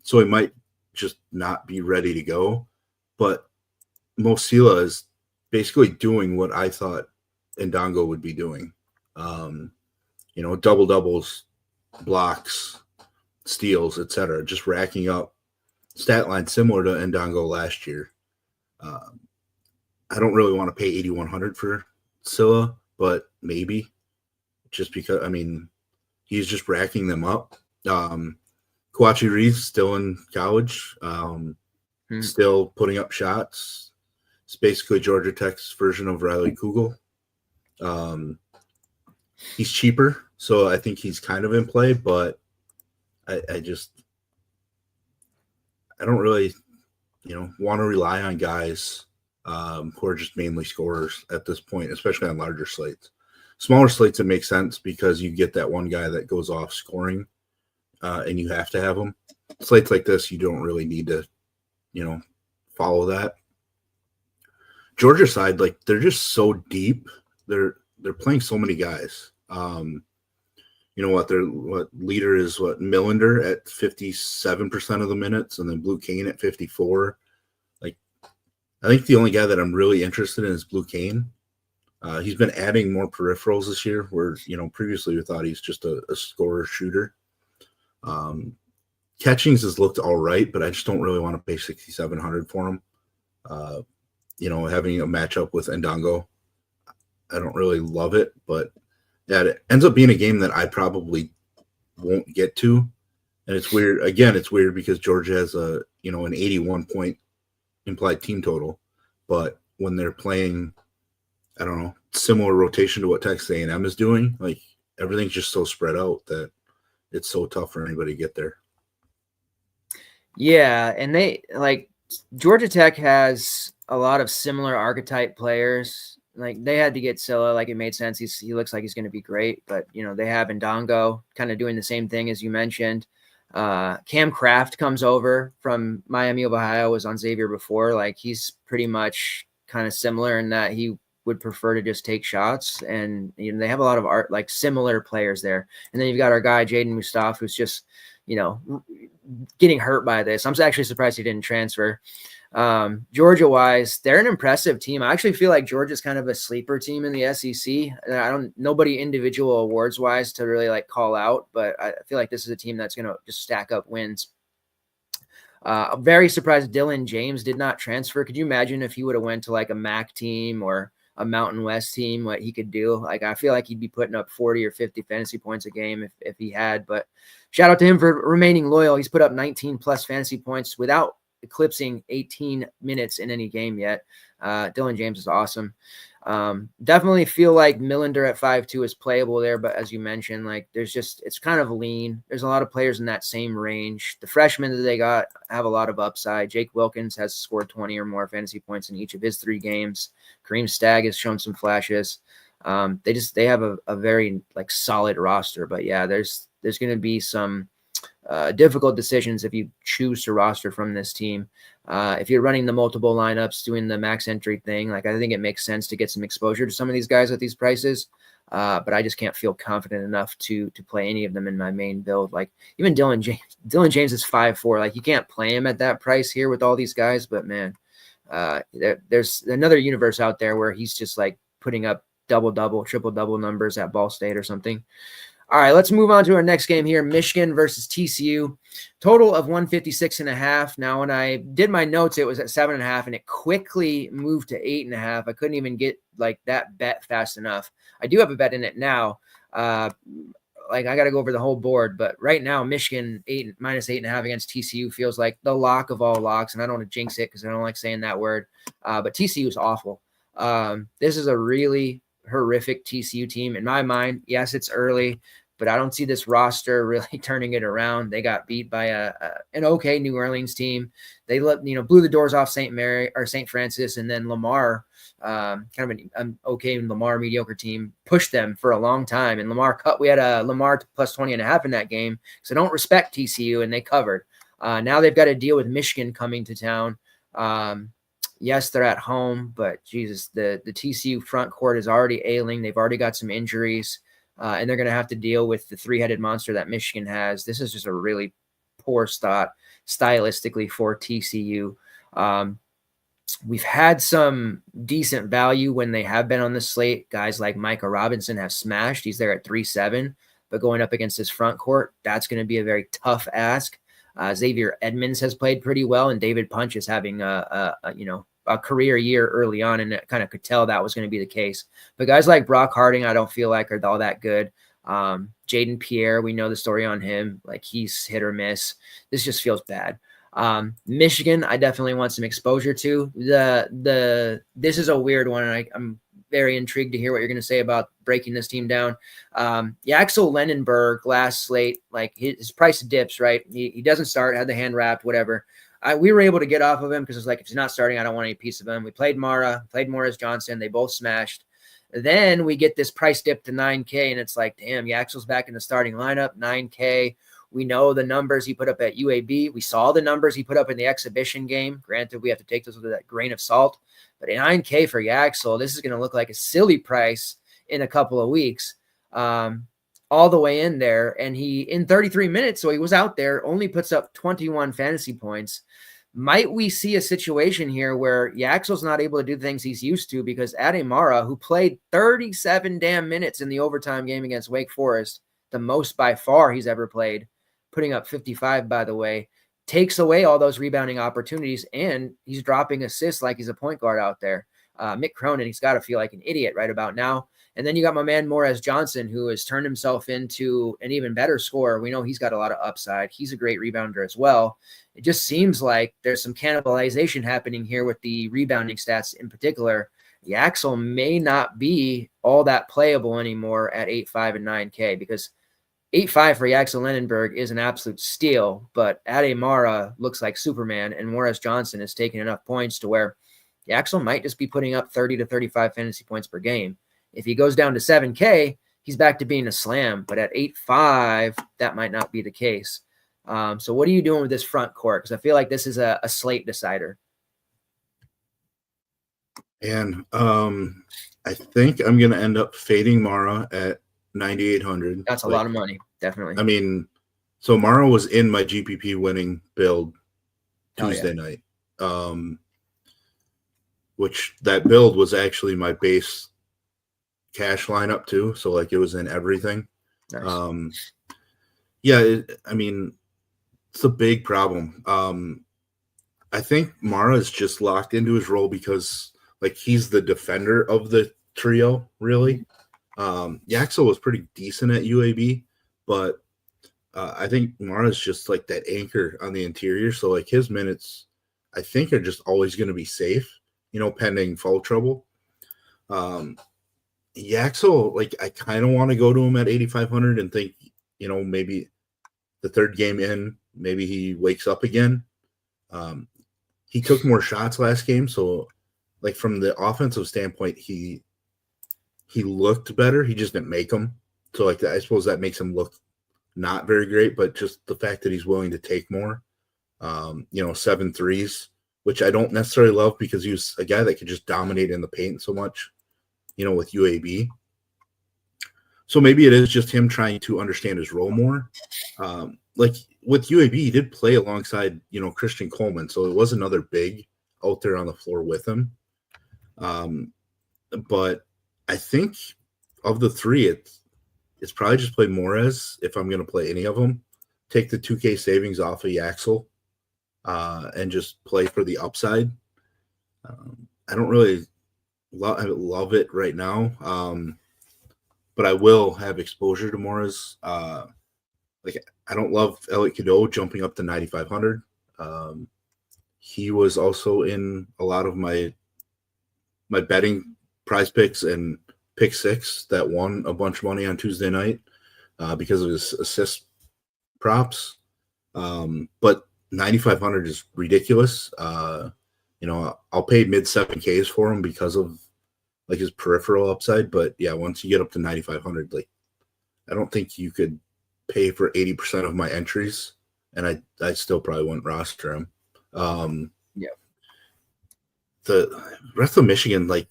So he might just not be ready to go. But Mosila is basically doing what I thought Ndongo would be doing. Double doubles, blocks, steals, etc. Just racking up stat line similar to Ndongo last year. I don't really want to pay 8,100 for Silla, but maybe just because, I mean, he's just racking them up. Kawachi Reeves still in college, still putting up shots. It's basically Georgia Tech's version of Riley Kugel. He's cheaper, so I think he's kind of in play, but I don't really, want to rely on guys who are just mainly scorers at this point, especially on larger slates. Smaller slates, it makes sense because you get that one guy that goes off scoring, and you have to have him. Slates like this, you don't really need to, follow that. Georgia side, they're just so deep. They're playing so many guys. Their leader is Millender at 57% of the minutes, and then Blue Cane at 54. I think the only guy that I'm really interested in is Blue Cane. He's been adding more peripherals this year, where previously we thought he's just a scorer shooter. Catchings has looked all right, but I just don't really want to pay 6,700 for him. Having a matchup with Ndongo, I don't really love it, but yeah, it ends up being a game that I probably won't get to. And it's weird. Again, it's weird because Georgia has an 81 point implied team total, but when they're playing, I don't know, similar rotation to what Texas A&M is doing, everything's just so spread out that it's so tough for anybody to get there. Yeah, and Georgia Tech has a lot of similar archetype players. They had to get Silla. It made sense. He looks like he's going to be great, but they have Ndongo kind of doing the same thing as you mentioned. Cam Kraft comes over from Miami of Ohio, was on Xavier before. He's pretty much kind of similar in that he would prefer to just take shots, and they have a lot of similar players there. And then you've got our guy Jaden Mustaf, who's just getting hurt by this. I'm actually surprised he didn't transfer. Georgia wise, they're an impressive team. I actually feel like Georgia's kind of a sleeper team in the SEC. Nobody individual awards wise to really call out, but I feel like this is a team that's going to just stack up wins. I'm very surprised Dylan James did not transfer. Could you imagine if he would have went to a MAC team or a Mountain West team, what he could do? I feel like he'd be putting up 40 or 50 fantasy points a game if he had, but shout out to him for remaining loyal. He's put up 19 plus fantasy points without eclipsing 18 minutes in any game yet. Dylan James is awesome. Definitely feel like Millender at 5.2 is playable there, but as you mentioned, it's kind of lean. There's a lot of players in that same range. The freshmen that they got have a lot of upside. Jake Wilkins has scored 20 or more fantasy points in each of his 3 games. Kareem Stagg has shown some flashes. They have a very solid roster, but yeah, there's going to be some difficult decisions if you choose to roster from this team. If you're running the multiple lineups, doing the max entry thing, I think it makes sense to get some exposure to some of these guys at these prices. But I just can't feel confident enough to play any of them in my main build. Even Dylan James. Dylan James is 5.4. You can't play him at that price here with all these guys. But man, there's another universe out there where he's just putting up double-double, triple-double numbers at Ball State or something. All right, let's move on to our next game here. Michigan versus TCU. Total of 156.5. Now, when I did my notes, it was at 7.5, and it quickly moved to 8.5. I couldn't even get that bet fast enough. I do have a bet in it now. Like I got to go over the whole board, but right now Michigan -8.5 against TCU feels like the lock of all locks, and I don't want to jinx it because I don't like saying that word. But TCU is awful. This is a really horrific TCU team in my mind. Yes, it's early, but I don't see this roster really turning it around. They got beat by an okay New Orleans team. They blew the doors off St. Mary or St. Francis, and then Lamar, kind of an okay Lamar mediocre team, pushed them for a long time. And we had a Lamar plus 20.5 in that game. So don't respect TCU, and they covered. Now they've got to deal with Michigan coming to town. Yes, they're at home, but Jesus, the TCU front court is already ailing. They've already got some injuries, and they're going to have to deal with the three-headed monster that Michigan has. This is just a really poor start stylistically for TCU. We've had some decent value when they have been on the slate. Guys like Micah Robinson have smashed. He's there at 3.7, but going up against his front court, that's going to be a very tough ask. Xavier Edmonds has played pretty well, and David Punch is having a career year early on, and it kind of could tell that was going to be the case. But guys like Brock Harding, I don't feel like are all that good. Jaden Pierre, we know the story on him. Like, he's hit or miss. This just feels bad. Michigan, I definitely want some exposure to. This is a weird one, and I'm very intrigued to hear what you're going to say about breaking this team down. Yaxel Lenenberg last slate, like his price dips, right? He doesn't start, had the hand wrapped, whatever. We were able to get off of him because it's like, if he's not starting, I don't want any piece of him. We played Morris Johnson. They both smashed. Then we get this price dip to 9K, and it's like, damn, Yaxel's back in the starting lineup, 9K. We know the numbers he put up at UAB. We saw the numbers he put up in the exhibition game. Granted, we have to take those with that grain of salt. But a 9K for Yaxel, this is going to look like a silly price in a couple of weeks. All the way in there. And he, in 33 minutes, so he was out there, only puts up 21 fantasy points. Might we see a situation here where Yaxel's not able to do things he's used to because Ademara, who played 37 damn minutes in the overtime game against Wake Forest, the most by far he's ever played, putting up 55, by the way, takes away all those rebounding opportunities, and he's dropping assists like he's a point guard out there. Mick Cronin, he's got to feel like an idiot right about now. And then you got my man Morris Johnson, who has turned himself into an even better scorer. We know he's got a lot of upside. He's a great rebounder as well. It just seems like there's some cannibalization happening here with the rebounding stats in particular. Yaxel may not be all that playable anymore at 8.5 and 9K, because 8.5 for Yaxel Lenenberg is an absolute steal, but Ademara looks like Superman, and Morris Johnson is taking enough points to where Yaxel might just be putting up 30 to 35 fantasy points per game. If he goes down to 7K, he's back to being a slam, but at 8.5, that might not be the case. So what are you doing with this front court? Because I feel like this is a slate decider. And I think I'm going to end up fading Mara at 9,800. That's a lot of money, definitely. I mean, so Mara was in my GPP winning build Tuesday night, which that build was actually my base cash lineup too. So like it was in everything. Nice. I mean, it's a big problem. I think Mara is just locked into his role because like he's the defender of the trio, really. Yaxel was pretty decent at UAB, but I think Mara's just like that anchor on the interior. So like his minutes, I think, are just always going to be safe, pending foul trouble. Yaxel, like I kind of want to go to him at 8,500 and think, maybe the third game in, maybe he wakes up again. He took more shots last game, so like from the offensive standpoint, he looked better. He just didn't make them. So like I suppose that makes him look not very great, but just the fact that he's willing to take more, 7 threes, which I don't necessarily love because he was a guy that could just dominate in the paint so much, with UAB. So maybe it is just him trying to understand his role more. Like with UAB, he did play alongside, Christian Coleman. So it was another big out there on the floor with him. But I think of the three, it's probably just play Morez if I'm going to play any of them. Take the 2K savings off of Yaxel and just play for the upside. I don't really love it right now. but I will have exposure to Morris. Like I don't love Elliot Cadeau jumping up to 9,500. He was also in a lot of my betting prize picks and pick six that won a bunch of money on Tuesday night because of his assist props. But 9,500 is ridiculous. I'll pay mid 7Ks for him because of like his peripheral upside. But yeah, once you get up to 9,500, like I don't think you could pay for 80% of my entries, and I still probably wouldn't roster him. Yeah. The rest of Michigan, like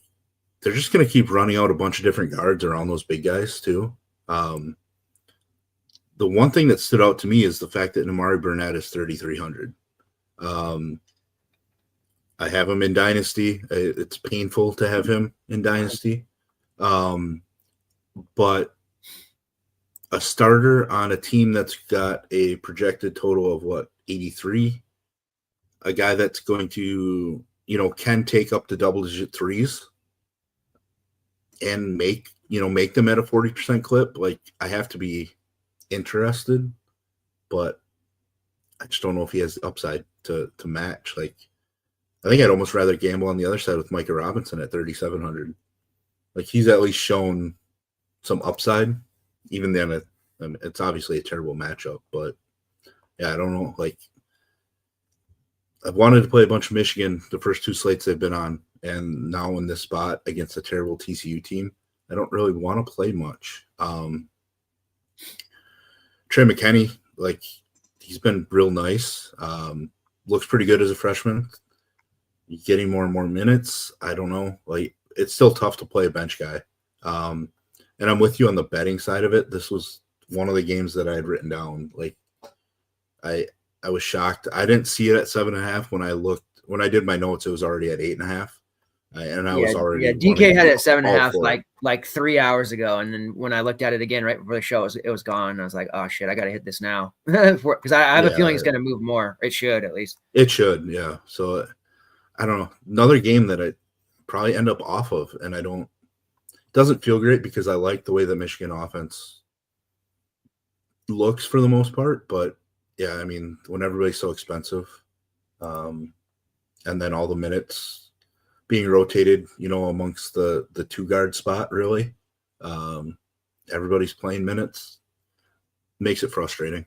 they're just going to keep running out a bunch of different guards around those big guys too. The one thing that stood out to me is the fact that Amari Burnett is 3,300. I have him in Dynasty. It's painful to have him in Dynasty. But a starter on a team that's got a projected total of 83, a guy that's going to, can take up to double-digit threes and make them at a 40% clip. Like I have to be interested, but I just don't know if he has the upside to match. Like I think I'd almost rather gamble on the other side with Micah Robinson at 3,700. Like he's at least shown some upside, even then it's obviously a terrible matchup, but yeah, I don't know. Like I've wanted to play a bunch of Michigan the first two slates they've been on, and now in this spot against a terrible TCU team, I don't really want to play much. Trey McKinney, like he's been real nice. Looks pretty good as a freshman. Getting more and more minutes. I don't know. Like it's still tough to play a bench guy. And I'm with you on the betting side of it. This was one of the games that I had written down. Like I was shocked. I didn't see it at 7.5 when I did my notes. It was already at 8.5. And I was already DK had it at 7.5 like 3 hours ago, and then when I looked at it again right before the show, it was gone. I was like, oh shit, I got to hit this now because I have a feeling it's going to move more. It should at least. It should, yeah. So I don't know. Another game that I probably end up off of, and doesn't feel great because I like the way the Michigan offense looks for the most part, but yeah, I mean when everybody's so expensive, and then all the minutes being rotated, amongst the two guard spot, really. Everybody's playing minutes. Makes it frustrating.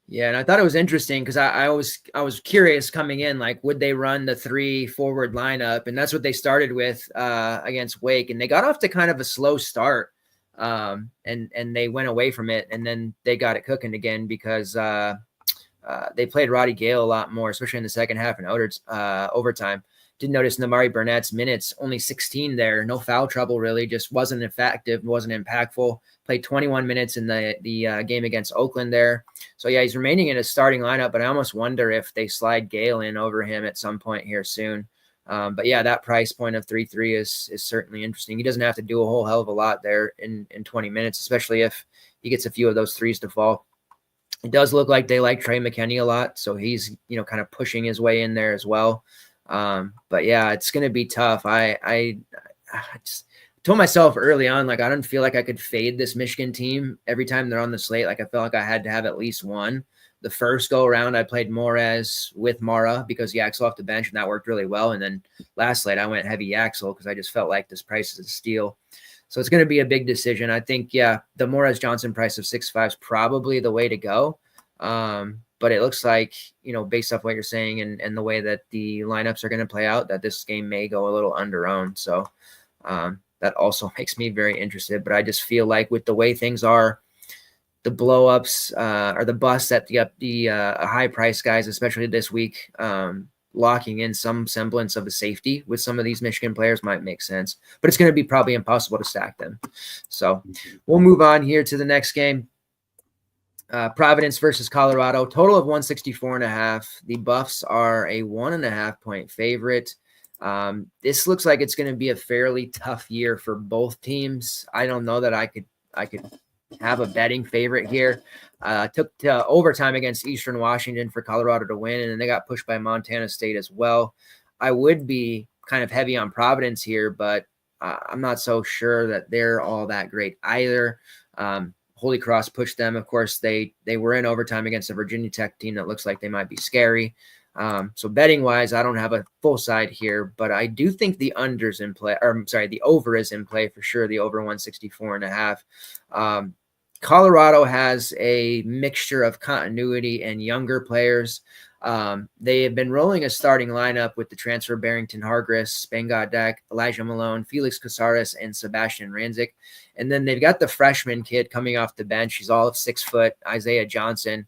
Yeah, and I thought it was interesting because I was curious coming in, like, would they run the 3 forward lineup? And that's what they started with against Wake, and they got off to kind of a slow start, and they went away from it, and then they got it cooking again because they played Roddy Gale a lot more, especially in the second half and overtime. Did notice Namari Burnett's minutes, only 16 there, no foul trouble really, just wasn't effective, wasn't impactful. Played 21 minutes in the game against Oakland there. So yeah, he's remaining in a starting lineup, but I almost wonder if they slide Gale in over him at some point here soon. But yeah, that price point of 3.3 is certainly interesting. He doesn't have to do a whole hell of a lot there in 20 minutes, especially if he gets a few of those threes to fall. It does look like they like Trey McKinney a lot, so he's kind of pushing his way in there as well. But yeah, it's going to be tough. I just told myself early on, like, I don't feel like I could fade this Michigan team every time they're on the slate. Like I felt like I had to have at least one. The first go around, I played Morez with Mara because Yaxel off the bench, and that worked really well. And then last slate, I went heavy Yaxel because I just felt like this price is a steal. So it's going to be a big decision. I think, yeah, the Morez Johnson price of 6.5 is probably the way to go. But it looks like, based off what you're saying and the way that the lineups are going to play out, that this game may go a little under-owned. So that also makes me very interested. But I just feel like with the way things are, the blow-ups or the busts at the high-price guys, especially this week, locking in some semblance of a safety with some of these Michigan players might make sense. But it's going to be probably impossible to stack them. So we'll move on here to the next game. Providence versus Colorado, total of 164.5. The Buffs are a 1.5 point favorite. This looks like it's going to be a fairly tough year for both teams. I don't know that I could have a betting favorite here. Took to overtime against Eastern Washington for Colorado to win, and then they got pushed by Montana State as well. I would be kind of heavy on Providence here, but I'm not so sure that they're all that great either. Holy Cross pushed them. Of course, they were in overtime against a Virginia Tech team that looks like they might be scary. So betting wise, I don't have a full side here, but I do think the under's in play, or I'm sorry, the over is in play for sure. The over 164.5. Colorado has a mixture of continuity and younger players. They have been rolling a starting lineup with the transfer Barrington Hargress, Spangod Deck, Elijah Malone, Felix Casares, and Sebastian Ranzik. And then they've got the freshman kid coming off the bench. He's all of 6 foot, Isaiah Johnson.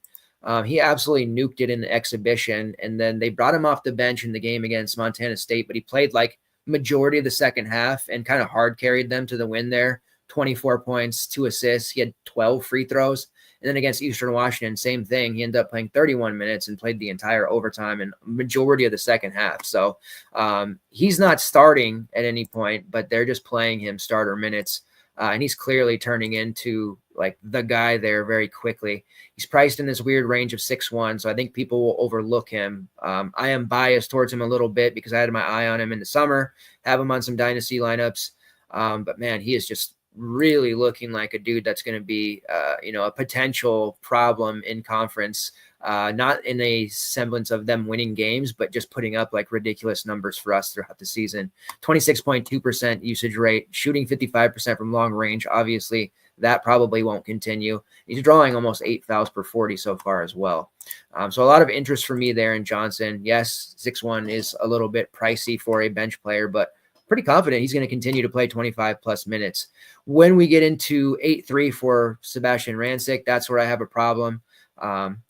He absolutely nuked it in the exhibition. And then they brought him off the bench in the game against Montana State, but he played like majority of the second half and kind of hard carried them to the win there. 24 points, 2 assists. He had 12 free throws. And then against Eastern Washington, same thing. He ended up playing 31 minutes and played the entire overtime and majority of the second half. So he's not starting at any point, but they're just playing him starter minutes. And he's clearly turning into like the guy there very quickly. He's priced in this weird range of 6'1", so I think people will overlook him. I am biased towards him a little bit because I had my eye on him in the summer, have him on some dynasty lineups. But man, he is just really looking like a dude that's going to be, a potential problem in conference, not in a semblance of them winning games, but just putting up like ridiculous numbers for us throughout the season. 26.2% usage rate, shooting 55% from long range. Obviously, that probably won't continue. He's drawing almost 8 fouls per 40 so far as well. So a lot of interest for me there in Johnson. Yes, 6'1" is a little bit pricey for a bench player, but pretty confident he's going to continue to play 25 plus minutes. When we get into 8-3 for Sebastian Ranzik, that's where I have a problem.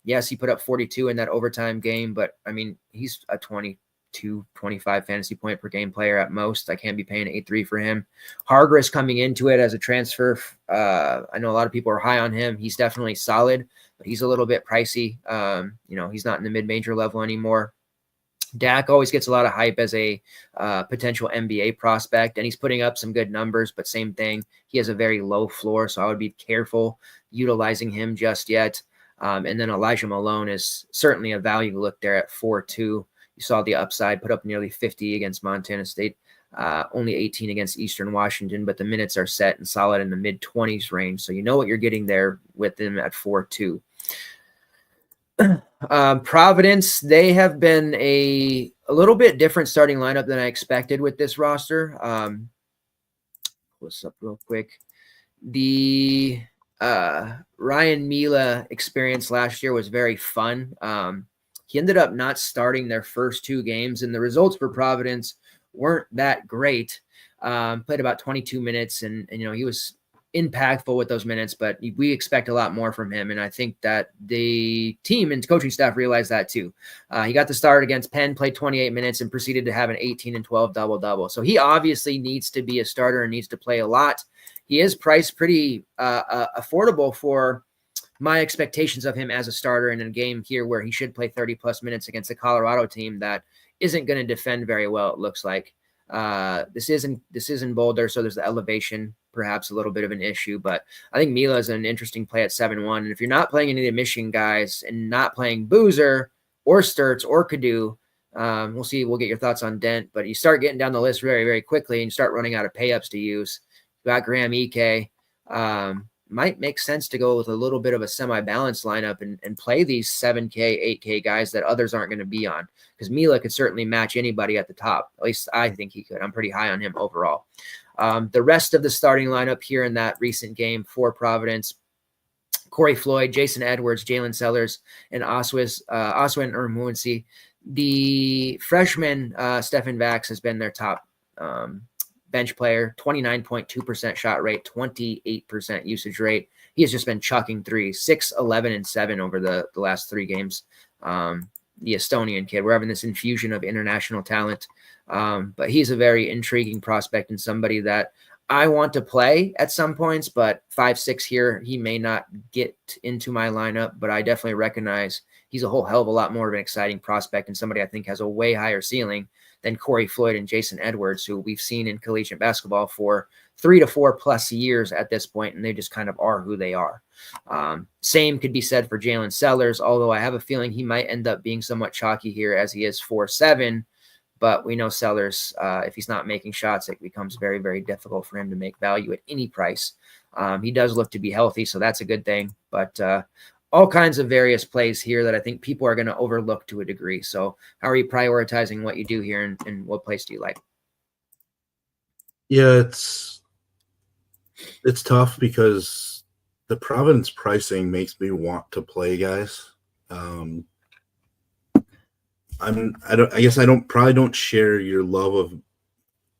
Yes, he put up 42 in that overtime game, but I mean, he's a 25 fantasy point per game player at most. I can't be paying 8-3 for him. Hargress coming into it as a transfer. I know a lot of people are high on him. He's definitely solid, but he's a little bit pricey. He's not in the mid-major level anymore. Dak always gets a lot of hype as a potential NBA prospect, and he's putting up some good numbers, but same thing. He has a very low floor, so I would be careful utilizing him just yet. And then Elijah Malone is certainly a value look there at 4.2. You saw the upside, put up nearly 50 against Montana State, only 18 against Eastern Washington, but the minutes are set and solid in the mid-20s range. So you know what you're getting there with him at 4.2. Providence, they have been a little bit different starting lineup than I expected with this roster. What's up real quick? The Ryan Mila experience last year was very fun. He ended up not starting their first 2 games, and the results for Providence weren't that great. Played about 22 minutes, and he was impactful with those minutes, but we expect a lot more from him. And I think that the team and coaching staff realized that too. He got the start against Penn, played 28 minutes and proceeded to have an 18 and 12 double-double. So he obviously needs to be a starter and needs to play a lot. He is priced pretty affordable for my expectations of him as a starter in a game here where he should play 30 plus minutes against a Colorado team that isn't going to defend very well. It looks like this isn't Boulder, so there's the elevation, perhaps a little bit of an issue, but I think Mila is an interesting play at 7-1. And if you're not playing any of the Michigan guys and not playing Boozer or Sturts or Kadu, we'll see. We'll get your thoughts on Dent, but you start getting down the list very, very quickly and you start running out of pay-ups to use. You got Graham Ike. Might make sense to go with a little bit of a semi-balanced lineup and play these 7K, 8K guys that others aren't going to be on, because Mila could certainly match anybody at the top. At least I think he could. I'm pretty high on him overall. The rest of the starting lineup here in that recent game for Providence: Corey Floyd, Jason Edwards, Jalen Sellers, and Oswin Urmunsi. The freshman, Stefan Vax, has been their top bench player. 29.2% shot rate, 28% usage rate. He has just been chucking threes, 6, 11, and 7 over the last 3 games. The Estonian kid. We're having this infusion of international talent. But he's a very intriguing prospect and somebody that I want to play at some points, but 5'6" here, he may not get into my lineup, but I definitely recognize he's a whole hell of a lot more of an exciting prospect and somebody I think has a way higher ceiling than Corey Floyd and Jason Edwards, who we've seen in collegiate basketball for 3 to 4 plus years at this point, and they just kind of are who they are. Same could be said for Jalen Sellers, although I have a feeling he might end up being somewhat chalky here as he is 4'7", But we know Sellers, if he's not making shots, it becomes very, very difficult for him to make value at any price. He does look to be healthy, so that's a good thing. But all kinds of various plays here that I think people are going to overlook to a degree. So how are you prioritizing what you do here, and what place do you like? Yeah, it's tough because the Providence pricing makes me want to play guys. I guess I probably don't share your love of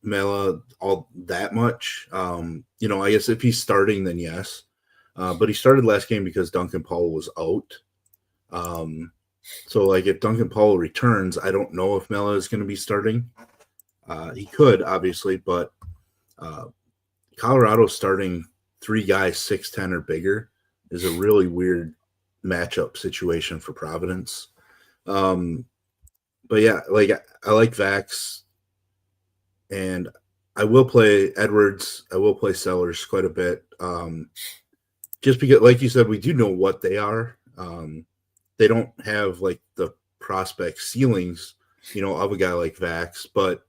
Mela all that much. I guess if he's starting, then yes. But he started last game because Duncan Powell was out. So like if Duncan Powell returns, I don't know if Mela is going to be starting. He could obviously, but Colorado starting 3 guys 6'10" or bigger is a really weird matchup situation for Providence. But yeah, like I like Vax, and I will play Edwards. I will play Sellers quite a bit. Just because, like you said, we do know what they are. They don't have like the prospect ceilings, of a guy like Vax, but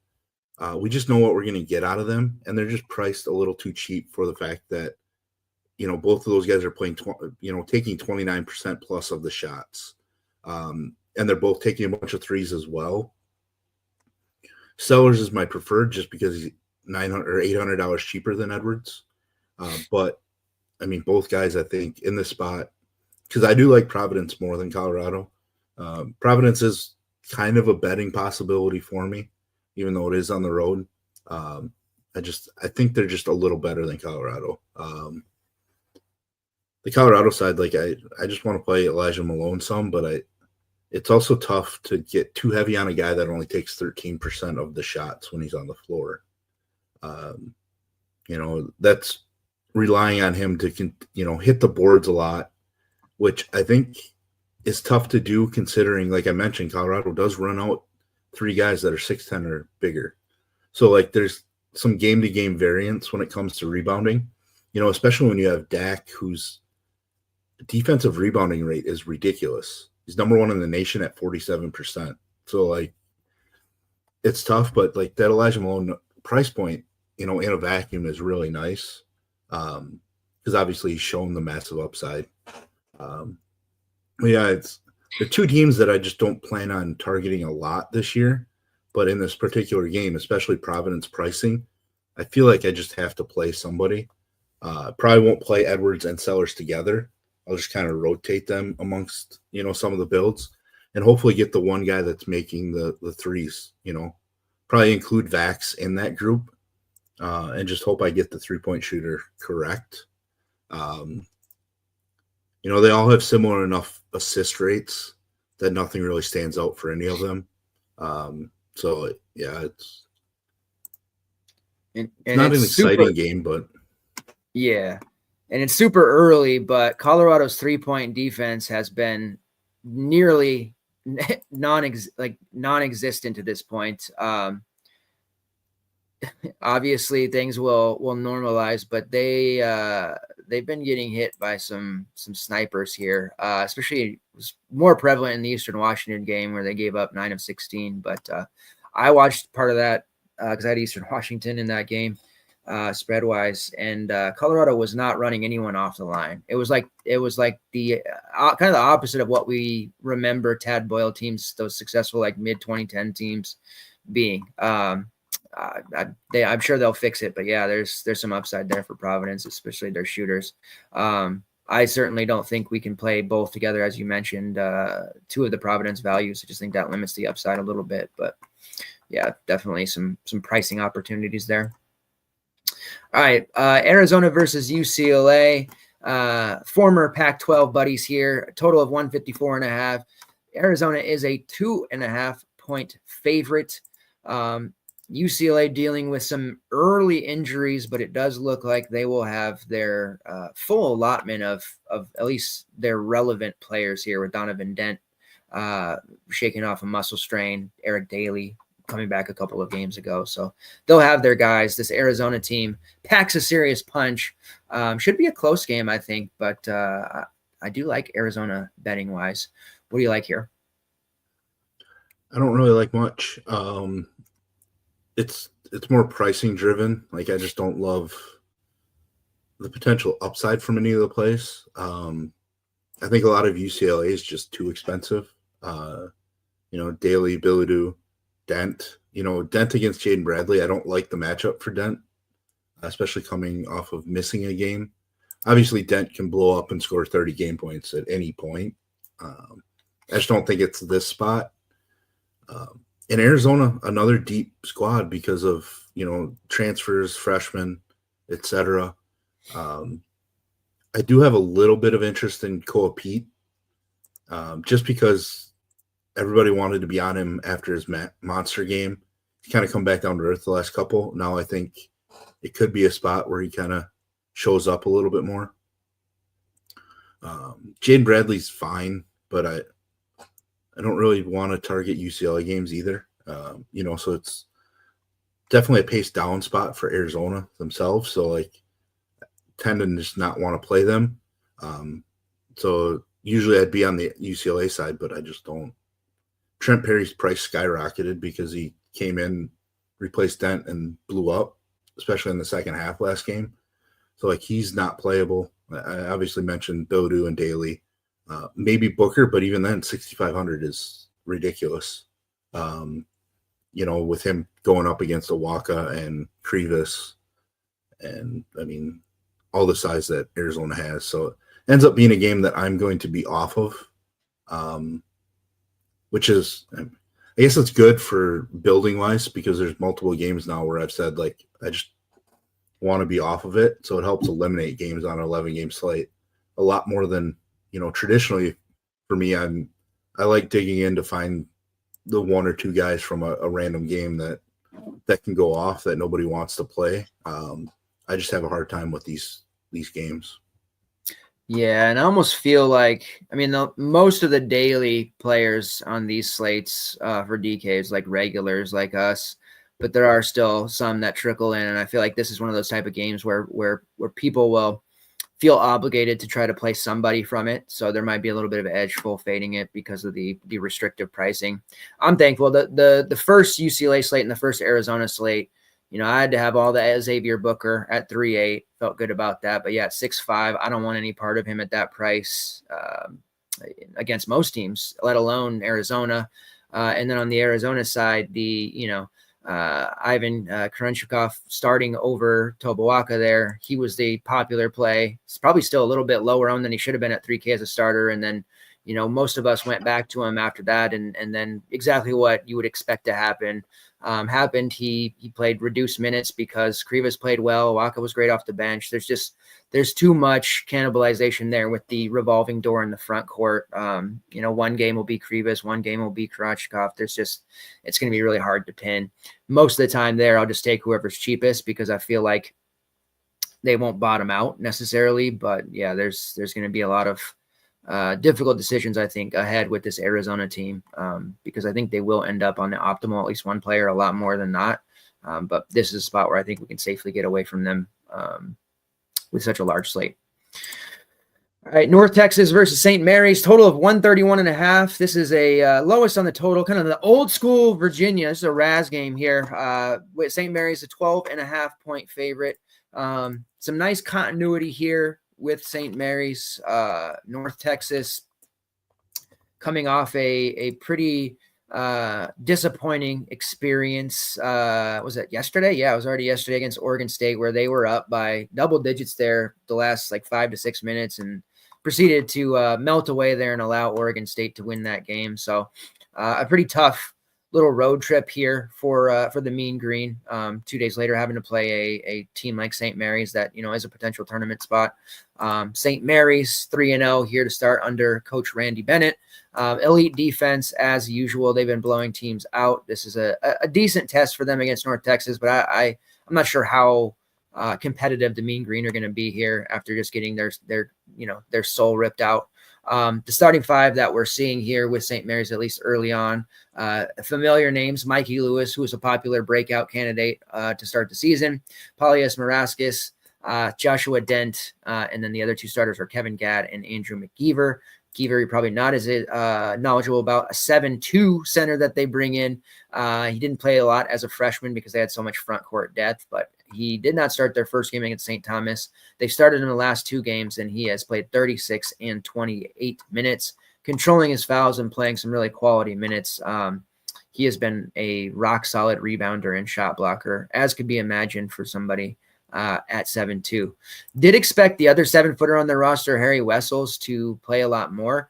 we just know what we're going to get out of them, and they're just priced a little too cheap for the fact that both of those guys are playing, taking 29% plus of the shots, and they're both taking a bunch of threes as well. Sellers is my preferred just because he's $900 or $800 cheaper than Edwards, but I mean both guys I think in this spot, because I do like Providence more than Colorado. Providence is kind of a betting possibility for me, even though it is on the road. I think they're just a little better than Colorado. The Colorado side, like I just want to play Elijah Malone some, but it's also tough to get too heavy on a guy that only takes 13% of the shots when he's on the floor. That's relying on him to hit the boards a lot, which I think is tough to do considering, like I mentioned, Colorado does run out 3 guys that are 6'10" or bigger. So like there's some game-to-game variance when it comes to rebounding, especially when you have Dak, whose defensive rebounding rate is ridiculous. He's number 1 in the nation at 47%. So like it's tough, but like that Elijah Malone price point, in a vacuum is really nice. Because obviously he's shown the massive upside. Yeah, they're 2 teams that I just don't plan on targeting a lot this year. But in this particular game, especially Providence pricing, I feel like I just have to play somebody. Probably won't play Edwards and Sellers together. I'll just kind of rotate them amongst, some of the builds and hopefully get the one guy that's making the threes, probably include Vax in that group and just hope I get the 3-point shooter correct. They all have similar enough assist rates that nothing really stands out for any of them. So yeah, it's not an exciting game, but yeah. And it's super early, but Colorado's 3-point defense has been nearly non-existent to this point. Obviously things will normalize, but they've been getting hit by some snipers here. Especially it was more prevalent in the Eastern Washington game where they gave up 9 of 16. But I watched part of that because I had Eastern Washington in that game. Spread wise, and Colorado was not running anyone off the line. It was like the kind of the opposite of what we remember Tad Boyle teams, those successful like mid 2010 teams being. I'm sure they'll fix it, but yeah, there's some upside there for Providence, especially their shooters. I certainly don't think we can play both together, as you mentioned. 2 of the Providence values. I just think that limits the upside a little bit, but yeah, definitely some pricing opportunities there. All right, Arizona versus UCLA. Former Pac-12 buddies here. A total of 154.5. Arizona is a 2.5 point favorite. UCLA dealing with some early injuries, but it does look like they will have their full allotment of at least their relevant players here, with Donovan Dent shaking off a muscle strain, Eric Daly coming back a couple of games ago. So they'll have their guys. This Arizona team packs a serious punch. Should be a close game, I think, but I do like Arizona betting wise. What do you like here? I don't really like much. It's more pricing driven. Like I just don't love the potential upside from any of the plays. I think a lot of UCLA is just too expensive. Daly, Billadu, Dent. Dent against Jaden Bradley. I don't like the matchup for Dent, especially coming off of missing a game. Obviously, Dent can blow up and score 30 game points at any point. I just don't think it's this spot. In Arizona, another deep squad because of transfers, freshmen, etc. I do have a little bit of interest in Koa Pete, just because everybody wanted to be on him after his monster game. He's kind of come back down to earth the last couple. Now I think it could be a spot where he kind of shows up a little bit more. Jaden Bradley's fine, but I don't really want to target UCLA games either. So it's definitely a pace down spot for Arizona themselves. So like tend to just not want to play them. So usually I'd be on the UCLA side, but I just don't. Trent Perry's price skyrocketed because he came in, replaced Dent, and blew up, especially in the second half last game. So like he's not playable. I obviously mentioned Bodu and Daly. Maybe Booker, but even then, 6,500 is ridiculous. With him going up against Awaka and Krivas, and I mean, all the size that Arizona has. So it ends up being a game that I'm going to be off of, which is, I guess it's good for building wise because there's multiple games now where I've said, like, I just want to be off of it. So it helps eliminate games on an 11 game slate a lot more than, traditionally for me. I like digging in to find the one or two guys from a random game that can go off that nobody wants to play. I just have a hard time with these games. Yeah, and I almost feel like, most of the daily players on these slates for DK is like regulars like us, but there are still some that trickle in, and I feel like this is one of those type of games where people will feel obligated to try to play somebody from it. So there might be a little bit of edge full fading it because of the restrictive pricing. I'm thankful that the first UCLA slate and the first Arizona slate, I had to have all the Xavier Booker at 3.8. Felt good about that. But yeah, at 6.5, I don't want any part of him at that price against most teams, let alone Arizona. And then on the Arizona side, Ivan Karanchikov starting over Tobawaka there. He was the popular play. It's probably still a little bit lower owned than he should have been at 3K as a starter. And then, most of us went back to him after that. And then exactly what you would expect to happen happened. He played reduced minutes because Krivas played well. Waka was great off the bench. There's too much cannibalization there with the revolving door in the front court. One game will be Krivas, one game will be Karachkov. It's going to be really hard to pin. Most of the time there, I'll just take whoever's cheapest because I feel like they won't bottom out necessarily. But yeah, there's going to be a lot of difficult decisions, I think, ahead with this Arizona team because I think they will end up on the optimal, at least one player, a lot more than not. But this is a spot where I think we can safely get away from them with such a large slate. All right, North Texas versus St. Mary's, total of 131.5. This is a lowest on the total, kind of the old school Virginia. This is a Raz game here. With St. Mary's, a 12.5 point favorite. Some nice continuity here with St. Mary's. North Texas coming off a pretty disappointing experience. Was it yesterday? Yeah, it was already yesterday against Oregon State, where they were up by double digits there the last 5 to 6 minutes and proceeded to melt away there and allow Oregon State to win that game. So a pretty tough little road trip here for the Mean Green. 2 days later, having to play a team like St. Mary's that, is a potential tournament spot. St. Mary's 3-0 here to start under Coach Randy Bennett. Elite defense as usual. They've been blowing teams out. This is a decent test for them against North Texas, but I'm not sure how competitive the Mean Green are going to be here after just getting their soul ripped out. The starting five that we're seeing here with St. Mary's, at least early on, familiar names: Mikey Lewis, who was a popular breakout candidate to start the season; Paulius Maraskis, Joshua Dent, and then the other two starters are Kevin Gadd and Andrew McGeever. You're probably not as knowledgeable about a 7-2 center that they bring in. He didn't play a lot as a freshman because they had so much front court depth, but he did not start their first game against St. Thomas. They started in the last two games, and he has played 36 and 28 minutes, controlling his fouls and playing some really quality minutes. He has been a rock-solid rebounder and shot blocker, as could be imagined for somebody at 7-2. Did expect the other 7-footer on their roster, Harry Wessels, to play a lot more.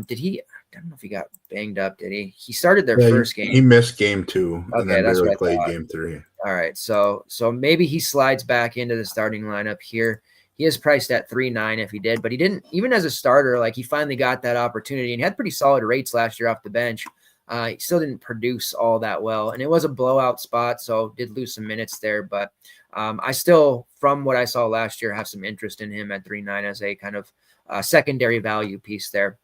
Did he? I don't know if he got banged up. Did he? He started their first game. He missed game 2, okay, and then that's barely played game 3. All right, so maybe he slides back into the starting lineup here. He is priced at 3.9 if he did, but he didn't. Even as a starter, like he finally got that opportunity and he had pretty solid rates last year off the bench. He still didn't produce all that well, and it was a blowout spot, so did lose some minutes there. But I still, from what I saw last year, have some interest in him at 3.9 as a kind of secondary value piece there.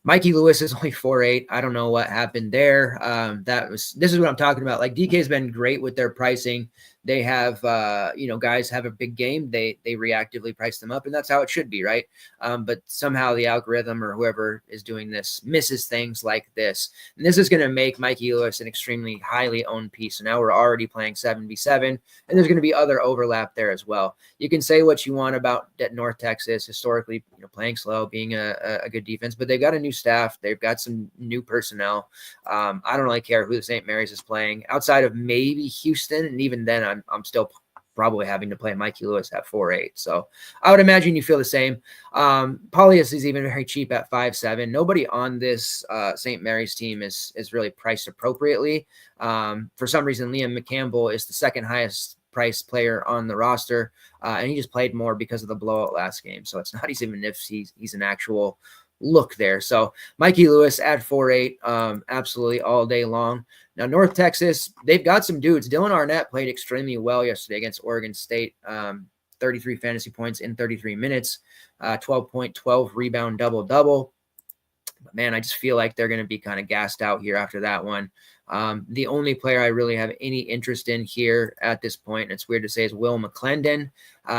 Mikey Lewis is only 4.8. I don't know what happened there. This is what I'm talking about. Like DK's been great with their pricing. They have, guys have a big game. They reactively price them up, and that's how it should be, right? But somehow the algorithm or whoever is doing this misses things like this. And this is going to make Mikey Lewis an extremely highly owned piece. So now we're already playing 7v7, and there's going to be other overlap there as well. You can say what you want about North Texas historically, playing slow, being a good defense, but they've got a new staff. They've got some new personnel. I don't really care who the St. Mary's is playing outside of maybe Houston. And even then I'm still probably having to play Mikey Lewis at 4.8. So I would imagine you feel the same. Paulius is even very cheap at 5.7. Nobody on this St. Mary's team is really priced appropriately. For some reason, Liam McCampbell is the second highest priced player on the roster. And he just played more because of the blowout last game. So it's not even if he's an actual look there. So Mikey Lewis at 4.8, absolutely all day long. Now, North Texas, they've got some dudes. Dylan Arnett played extremely well yesterday against Oregon State, 33 fantasy points in 33 minutes, 12.12 rebound double-double. But, man, I just feel like they're going to be kind of gassed out here after that one. The only player I really have any interest in here at this point, and it's weird to say, is Will McClendon.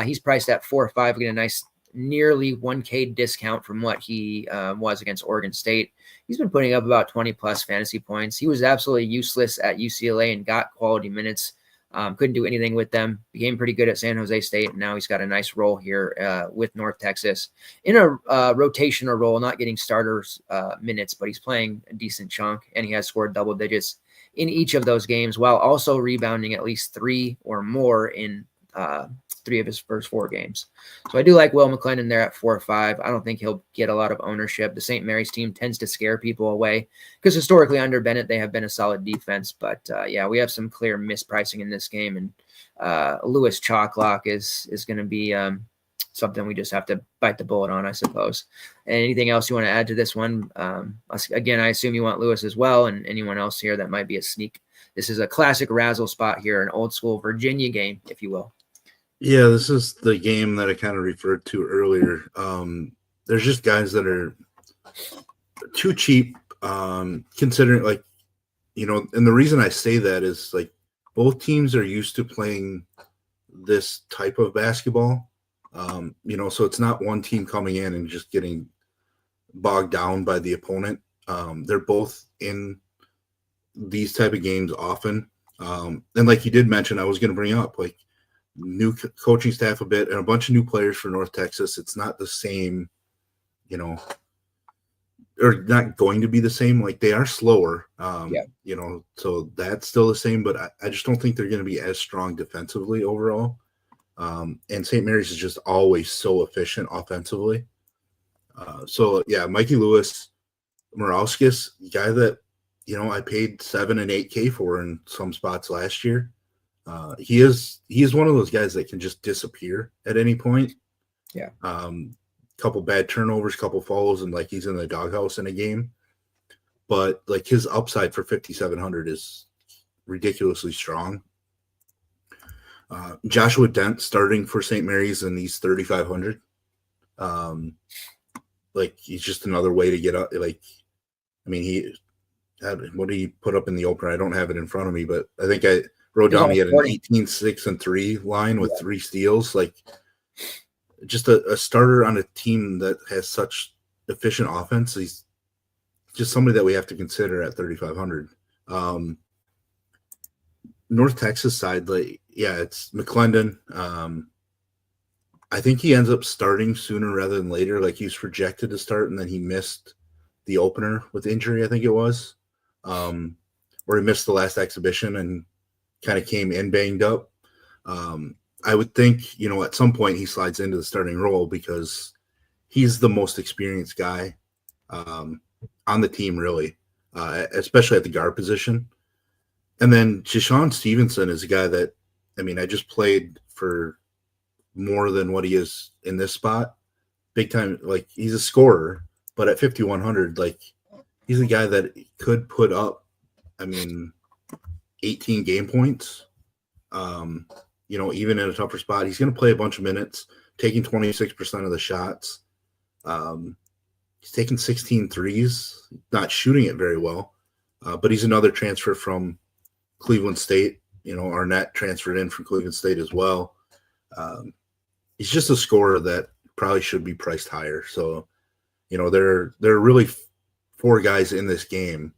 He's priced at 4.5, getting a nice nearly 1K discount from what he was against Oregon State. He's been putting up about 20 plus fantasy points. He was absolutely useless at UCLA and got quality minutes. Couldn't do anything with them. Became pretty good at San Jose State. And now he's got a nice role here with North Texas in a rotational role, not getting starters minutes, but he's playing a decent chunk, and he has scored double digits in each of those games while also rebounding at least 3 or more in 3 of his first 4 games. So I do like Will McClendon there at 4.5. I don't think he'll get a lot of ownership. The St. Mary's team tends to scare people away because historically under Bennett, they have been a solid defense. But we have some clear mispricing in this game. And Lewis Chalklock is going to be something we just have to bite the bullet on, I suppose. And anything else you want to add to this one? Again, I assume you want Lewis as well, and anyone else here that might be a sneak. This is a classic razzle spot here, an old school Virginia game, if you will. Yeah, this is the game that I kind of referred to earlier. There's just guys that are too cheap, considering and the reason I say that is like both teams are used to playing this type of basketball. So it's not one team coming in and just getting bogged down by the opponent. They're both in these type of games often. And like you did mention, I was going to bring up like new coaching staff a bit and a bunch of new players for North Texas. It's not the same, or not going to be the same. Like they are slower, so that's still the same, but I just don't think they're going to be as strong defensively overall. And St. Mary's is just always so efficient offensively. Mikey Lewis, Morauskas, guy that, I paid 7 and 8K for in some spots last year. He is one of those guys that can just disappear at any point. Yeah. Couple bad turnovers, couple fouls, and like he's in the doghouse in a game. But like his upside for 5,700 is ridiculously strong. Joshua Dent starting for St. Mary's, and he's 3,500. He's just another way to get up. What did he put up in the opener? I don't have it in front of me, but I think wrote down he had an 40. 18-6-3 line with 3 steals. Like, just a starter on a team that has such efficient offense. He's just somebody that we have to consider at 3,500. North Texas side, like, yeah, it's McClendon. I think he ends up starting sooner rather than later. Like, he was projected to start, and then he missed the opener with injury, I think it was, where he missed the last exhibition and kind of came in banged up. I would think, at some point he slides into the starting role because he's the most experienced guy on the team, really, especially at the guard position. And then Ja'Shawn Stevenson is a guy that, I just played for more than what he is in this spot. Big time, like, he's a scorer, but at 5,100, like, he's a guy that could put up, 18 game points. Even in a tougher spot, he's going to play a bunch of minutes, taking 26% of the shots. He's taking 16 threes, not shooting it very well, but he's another transfer from Cleveland State. Arnett transferred in from Cleveland State as well. He's just a scorer that probably should be priced higher. So, there are really 4 guys in this game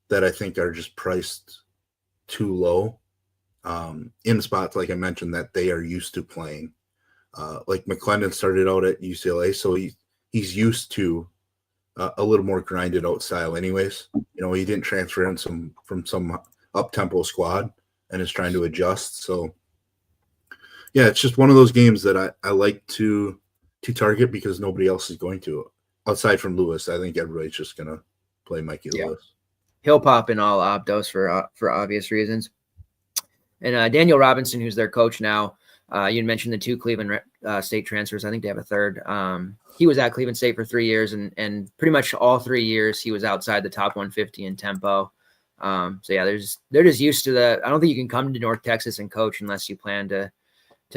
that I think are just priced too low in spots, like I mentioned, that they are used to playing. Like McClendon started out at UCLA, so he's used to a little more grinded out style anyways. He didn't transfer in from some up-tempo squad and is trying to adjust. So, yeah, it's just one of those games that I like to target because nobody else is going to. Outside from Lewis, I think everybody's just going to play Mikey Lewis. He'll pop in all optos for obvious reasons. And Daniel Robinson, who's their coach now, you mentioned the 2 Cleveland State transfers. I think they have a third. He was at Cleveland State for 3 years, and pretty much all 3 years he was outside the top 150 in tempo. So yeah, they're just used to the. I don't think you can come to North Texas and coach unless you plan to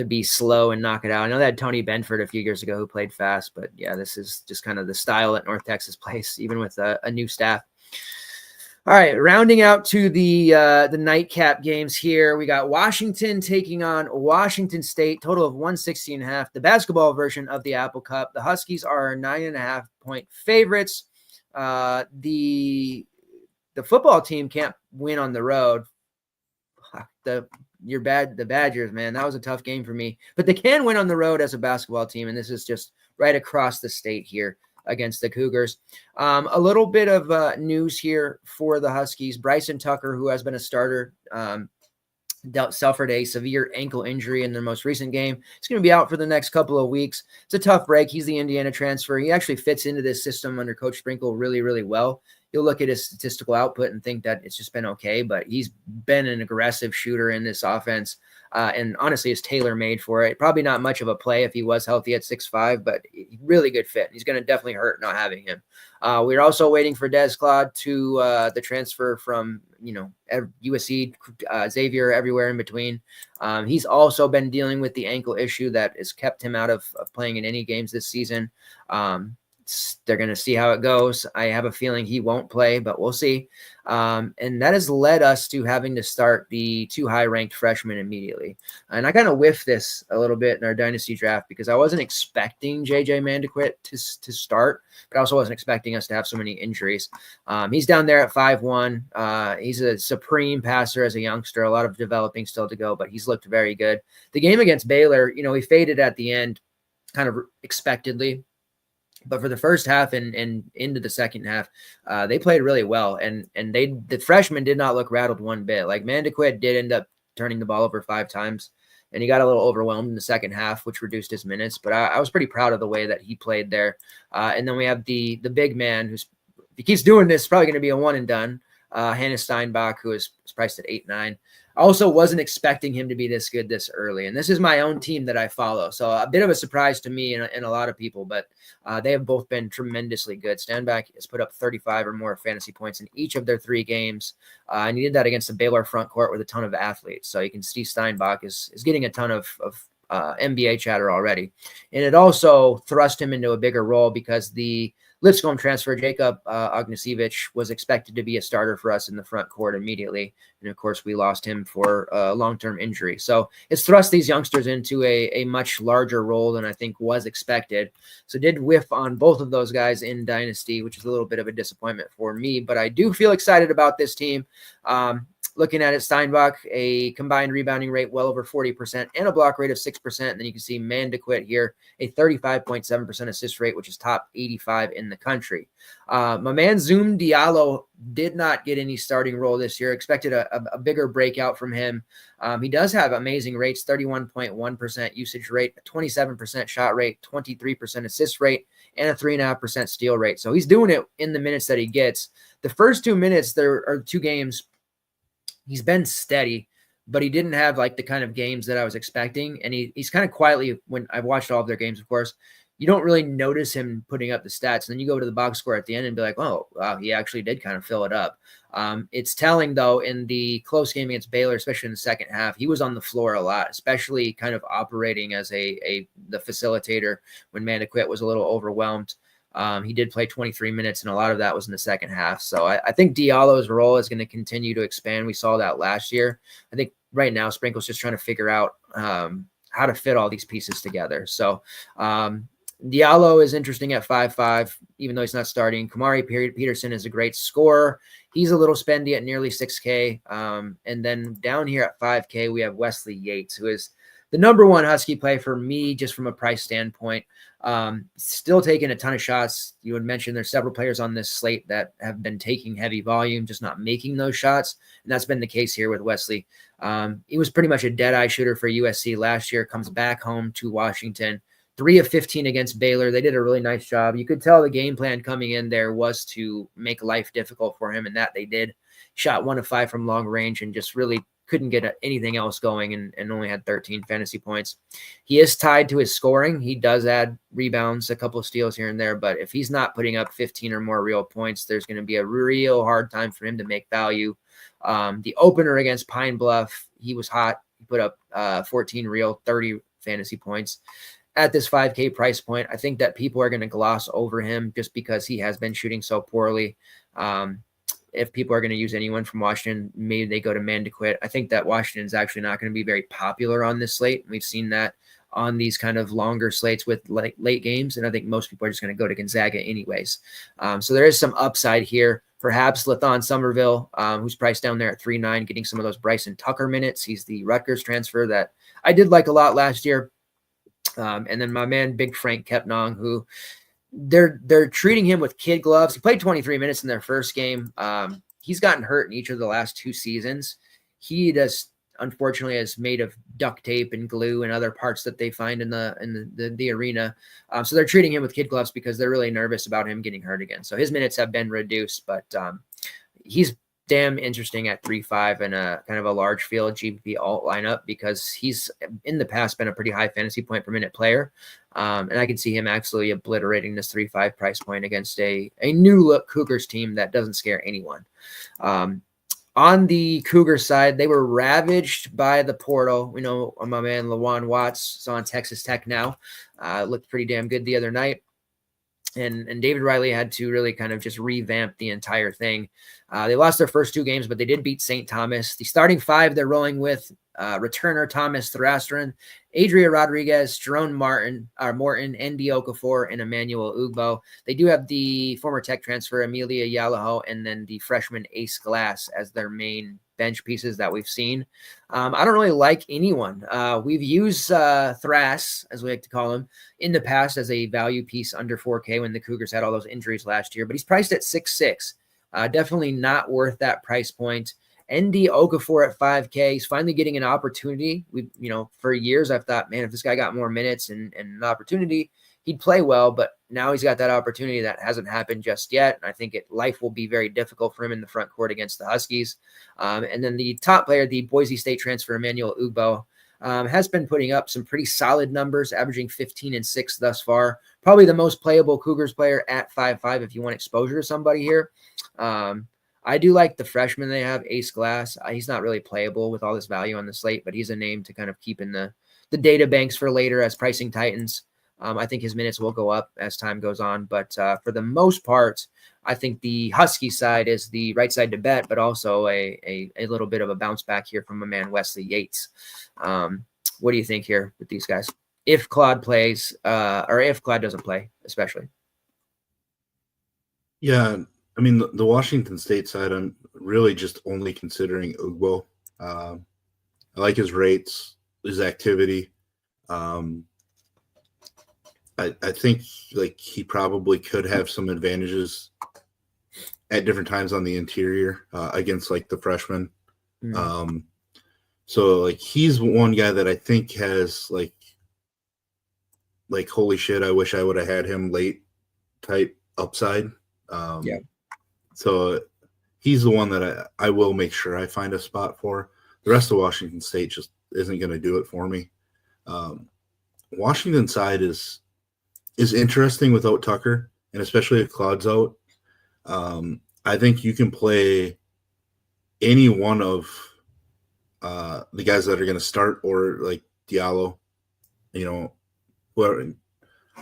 be slow and knock it out. I know they had Tony Benford a few years ago who played fast, but yeah, this is just kind of the style that North Texas plays, even with a new staff. All right, rounding out to the nightcap games here, we got Washington taking on Washington State, total of 160.5, the basketball version of the Apple Cup. The Huskies are 9.5 point favorites. The football team can't win on the road. The Badgers, man, that was a tough game for me. But they can win on the road as a basketball team, and this is just right across the state here against the Cougars. A little bit of news here for the Huskies. Bryson Tucker, who has been a starter, suffered a severe ankle injury in their most recent game. He's going to be out for the next couple of weeks. It's a tough break. He's the Indiana transfer. He actually fits into this system under Coach Sprinkle really, really well. You'll look at his statistical output and think that it's just been okay, but he's been an aggressive shooter in this offense. And honestly, is tailor-made for it. Probably not much of a play if he was healthy at 6'5", but really good fit. He's going to definitely hurt not having him. We're also waiting for Des Claude to the transfer from, USC, Xavier, everywhere in between. He's also been dealing with the ankle issue that has kept him out of playing in any games this season. They're going to see how it goes. I have a feeling he won't play, but we'll see. And that has led us to having to start the 2 high-ranked freshmen immediately. And I kind of whiffed this a little bit in our dynasty draft because I wasn't expecting J.J. Mandequit to start, but I also wasn't expecting us to have so many injuries. He's down there at 5'1". He's a supreme passer as a youngster, a lot of developing still to go, but he's looked very good. The game against Baylor, he faded at the end kind of expectedly. But for the first half and into the second half, they played really well. And the freshmen did not look rattled one bit. Like Mandequit did end up turning the ball over 5 times, and he got a little overwhelmed in the second half, which reduced his minutes. But I was pretty proud of the way that he played there. And then we have the big man who's, if he keeps doing this, probably going to be a one and done. Hannah Steinbach, who is priced at 8.9. I also wasn't expecting him to be this good this early. And this is my own team that I follow. So a bit of a surprise to me and a lot of people, but they have both been tremendously good. Steinbach has put up 35 or more fantasy points in each of their 3 games. And he did that against the Baylor front court with a ton of athletes. So you can see Steinbach is getting a ton of NBA chatter already. And it also thrust him into a bigger role because the Lipscomb transfer, Jacob Ognjenovic, was expected to be a starter for us in the front court immediately. And of course, we lost him for a long-term injury. So it's thrust these youngsters into a much larger role than I think was expected. So did whiff on both of those guys in Dynasty, which is a little bit of a disappointment for me. But I do feel excited about this team. Looking at it, Steinbach, a combined rebounding rate well over 40% and a block rate of 6%. And then you can see Mandequit here, a 35.7% assist rate, which is top 85 in the country. My man Zoom Diallo did not get any starting role this year. Expected a bigger breakout from him. He does have amazing rates, 31.1% usage rate, a 27% shot rate, 23% assist rate, and a 3.5% steal rate. So he's doing it in the minutes that he gets. The first 2 minutes, there are 2 games, he's been steady, but he didn't have like the kind of games that I was expecting. And he's kind of quietly, when I've watched all of their games, of course, you don't really notice him putting up the stats. And then you go to the box score at the end and be like, oh, wow, he actually did kind of fill it up. It's telling, though, in the close game against Baylor, especially in the second half, he was on the floor a lot, especially kind of operating as the facilitator when Mandequit was a little overwhelmed. He did play 23 minutes, and a lot of that was in the second half. So I think Diallo's role is going to continue to expand. We saw that last year. I think right now Sprinkle's just trying to figure out how to fit all these pieces together. So Diallo is interesting at 5'5", even though he's not starting. Kamari Peterson is a great scorer. He's a little spendy at nearly 6K. And then down here at 5K, we have Wesley Yates, who is the number one Husky play for me, just from a price standpoint. Still taking a ton of shots. You had mentioned there's several players on this slate that have been taking heavy volume, just not making those shots. And that's been the case here with Wesley. He was pretty much a dead-eye shooter for USC last year, comes back home to Washington. 3 of 15 against Baylor. They did a really nice job. You could tell the game plan coming in there was to make life difficult for him, and that they did. Shot 1 of 5 from long range and just really couldn't get anything else going, and only had 13 fantasy points. He is tied to his scoring. He does add rebounds, a couple of steals here and there, but if he's not putting up 15 or more real points, there's going to be a real hard time for him to make value. The opener against Pine Bluff, he was hot. He put up 14 real, 30 fantasy points. At this 5K price point, I think that people are going to gloss over him just because he has been shooting so poorly. If people are going to use anyone from Washington, maybe they go to Mandequit. I think that Washington is actually not going to be very popular on this slate. We've seen that on these kind of longer slates with late games, and I think most people are just going to go to Gonzaga anyways. So there is some upside here. Perhaps Lathon Somerville, who's priced down there at 3.9, getting some of those Bryson Tucker minutes. He's the Rutgers transfer that I did like a lot last year. And then my man, Big Frank Kepnong, who they're treating him with kid gloves. He played 23 minutes in their first game. He's gotten hurt in each of the last 2 seasons. He just unfortunately is made of duct tape and glue and other parts that they find in the arena. So they're treating him with kid gloves because they're really nervous about him getting hurt again. So his minutes have been reduced, but he's damn interesting at 3.5 and a kind of a large field GPP alt lineup because he's in the past been a pretty high fantasy point per minute player. And I can see him absolutely obliterating this 3.5 price point against a new look Cougars team that doesn't scare anyone. On the Cougars side, they were ravaged by the portal. We know my man Lawan Watts is on Texas Tech now. Looked pretty damn good the other night. And David Riley had to really kind of just revamp the entire thing. They lost their first 2 games, but they did beat St. Thomas. The starting 5 they're rolling with returner Thomas Thrasteren, Adria Rodriguez, Jerome Morton, Andy Okafor, and Emmanuel Ugbo. They do have the former Tech transfer Amelia Yalaho and then the freshman Ace Glass as their main bench pieces that we've seen. I don't really like anyone. We've used Thras, as we like to call him, in the past as a value piece under 4K when the Cougars had all those injuries last year, but he's priced at 6.6. Definitely not worth that price point. ND Okafor at 5K. He's finally getting an opportunity. For years I've thought, man, if this guy got more minutes and an opportunity, he'd play well, but now he's got that opportunity that hasn't happened just yet. And I think life will be very difficult for him in the front court against the Huskies. And then the top player, the Boise State transfer, Emmanuel Ugbo, has been putting up some pretty solid numbers, averaging 15 and 6 thus far. Probably the most playable Cougars player at 5.5 if you want exposure to somebody here. I do like the freshman they have, Ace Glass. He's not really playable with all this value on the slate, but he's a name to kind of keep in the data banks for later as pricing tightens. I think his minutes will go up as time goes on, but for the most part, I think the Husky side is the right side to bet, but also a little bit of a bounce back here from a man Wesley Yates. What do you think here with these guys? If Claude plays, or if Claude doesn't play, especially. Yeah, I mean the Washington State side, I'm really just only considering Ugbo. I like his rates, his activity. I think like he probably could have some advantages at different times on the interior against like the freshmen. So like he's one guy that I think has like holy shit, I wish I would have had him late type upside. Yeah. So he's the one that I will make sure I find a spot for. The rest of Washington State just isn't going to do it for me. Washington side is interesting without Tucker, and especially if Claude's out. I think you can play any one of the guys that are going to start, or like Diallo. You know, where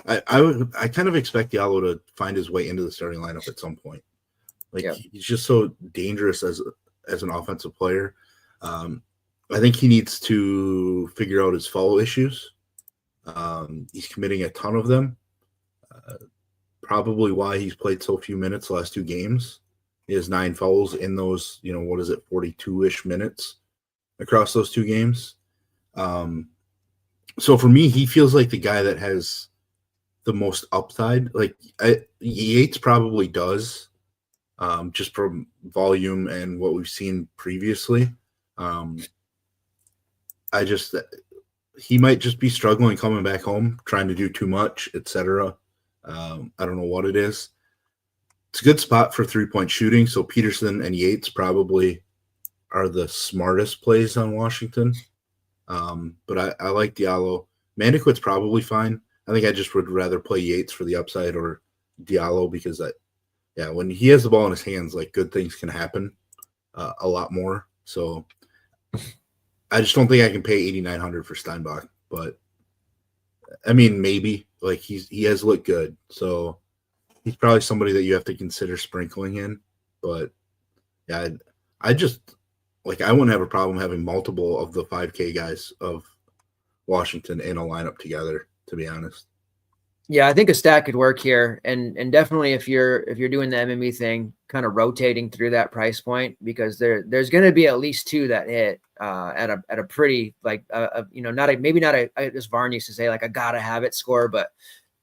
I kind of expect Diallo to find his way into the starting lineup at some point. Like he's just so dangerous as an offensive player. I think he needs to figure out his foul issues. He's committing a ton of them. Probably why he's played so few minutes the last two games. He has 9 fouls in those, 42-ish minutes across those two games. So for me, he feels like the guy that has the most upside. Like Yates probably does, just from volume and what we've seen previously. He might just be struggling coming back home, trying to do too much, etc. I don't know what it is. It's a good spot for 3-point shooting. So Peterson and Yates probably are the smartest plays on Washington. But I like Diallo. Mandequit's probably fine. I think I just would rather play Yates for the upside or Diallo because when he has the ball in his hands, like good things can happen a lot more. So I just don't think I can pay $8,900 for Steinbach, but I mean, maybe like he has looked good. So he's probably somebody that you have to consider sprinkling in, but yeah, I just like, I wouldn't have a problem having multiple of the 5K guys of Washington in a lineup together, to be honest. Yeah, I think a stack could work here, and definitely if you're doing the MME thing, kind of rotating through that price point, because there's going to be at least 2 that hit at a pretty like maybe not as Varn used to say, like a gotta have it score, but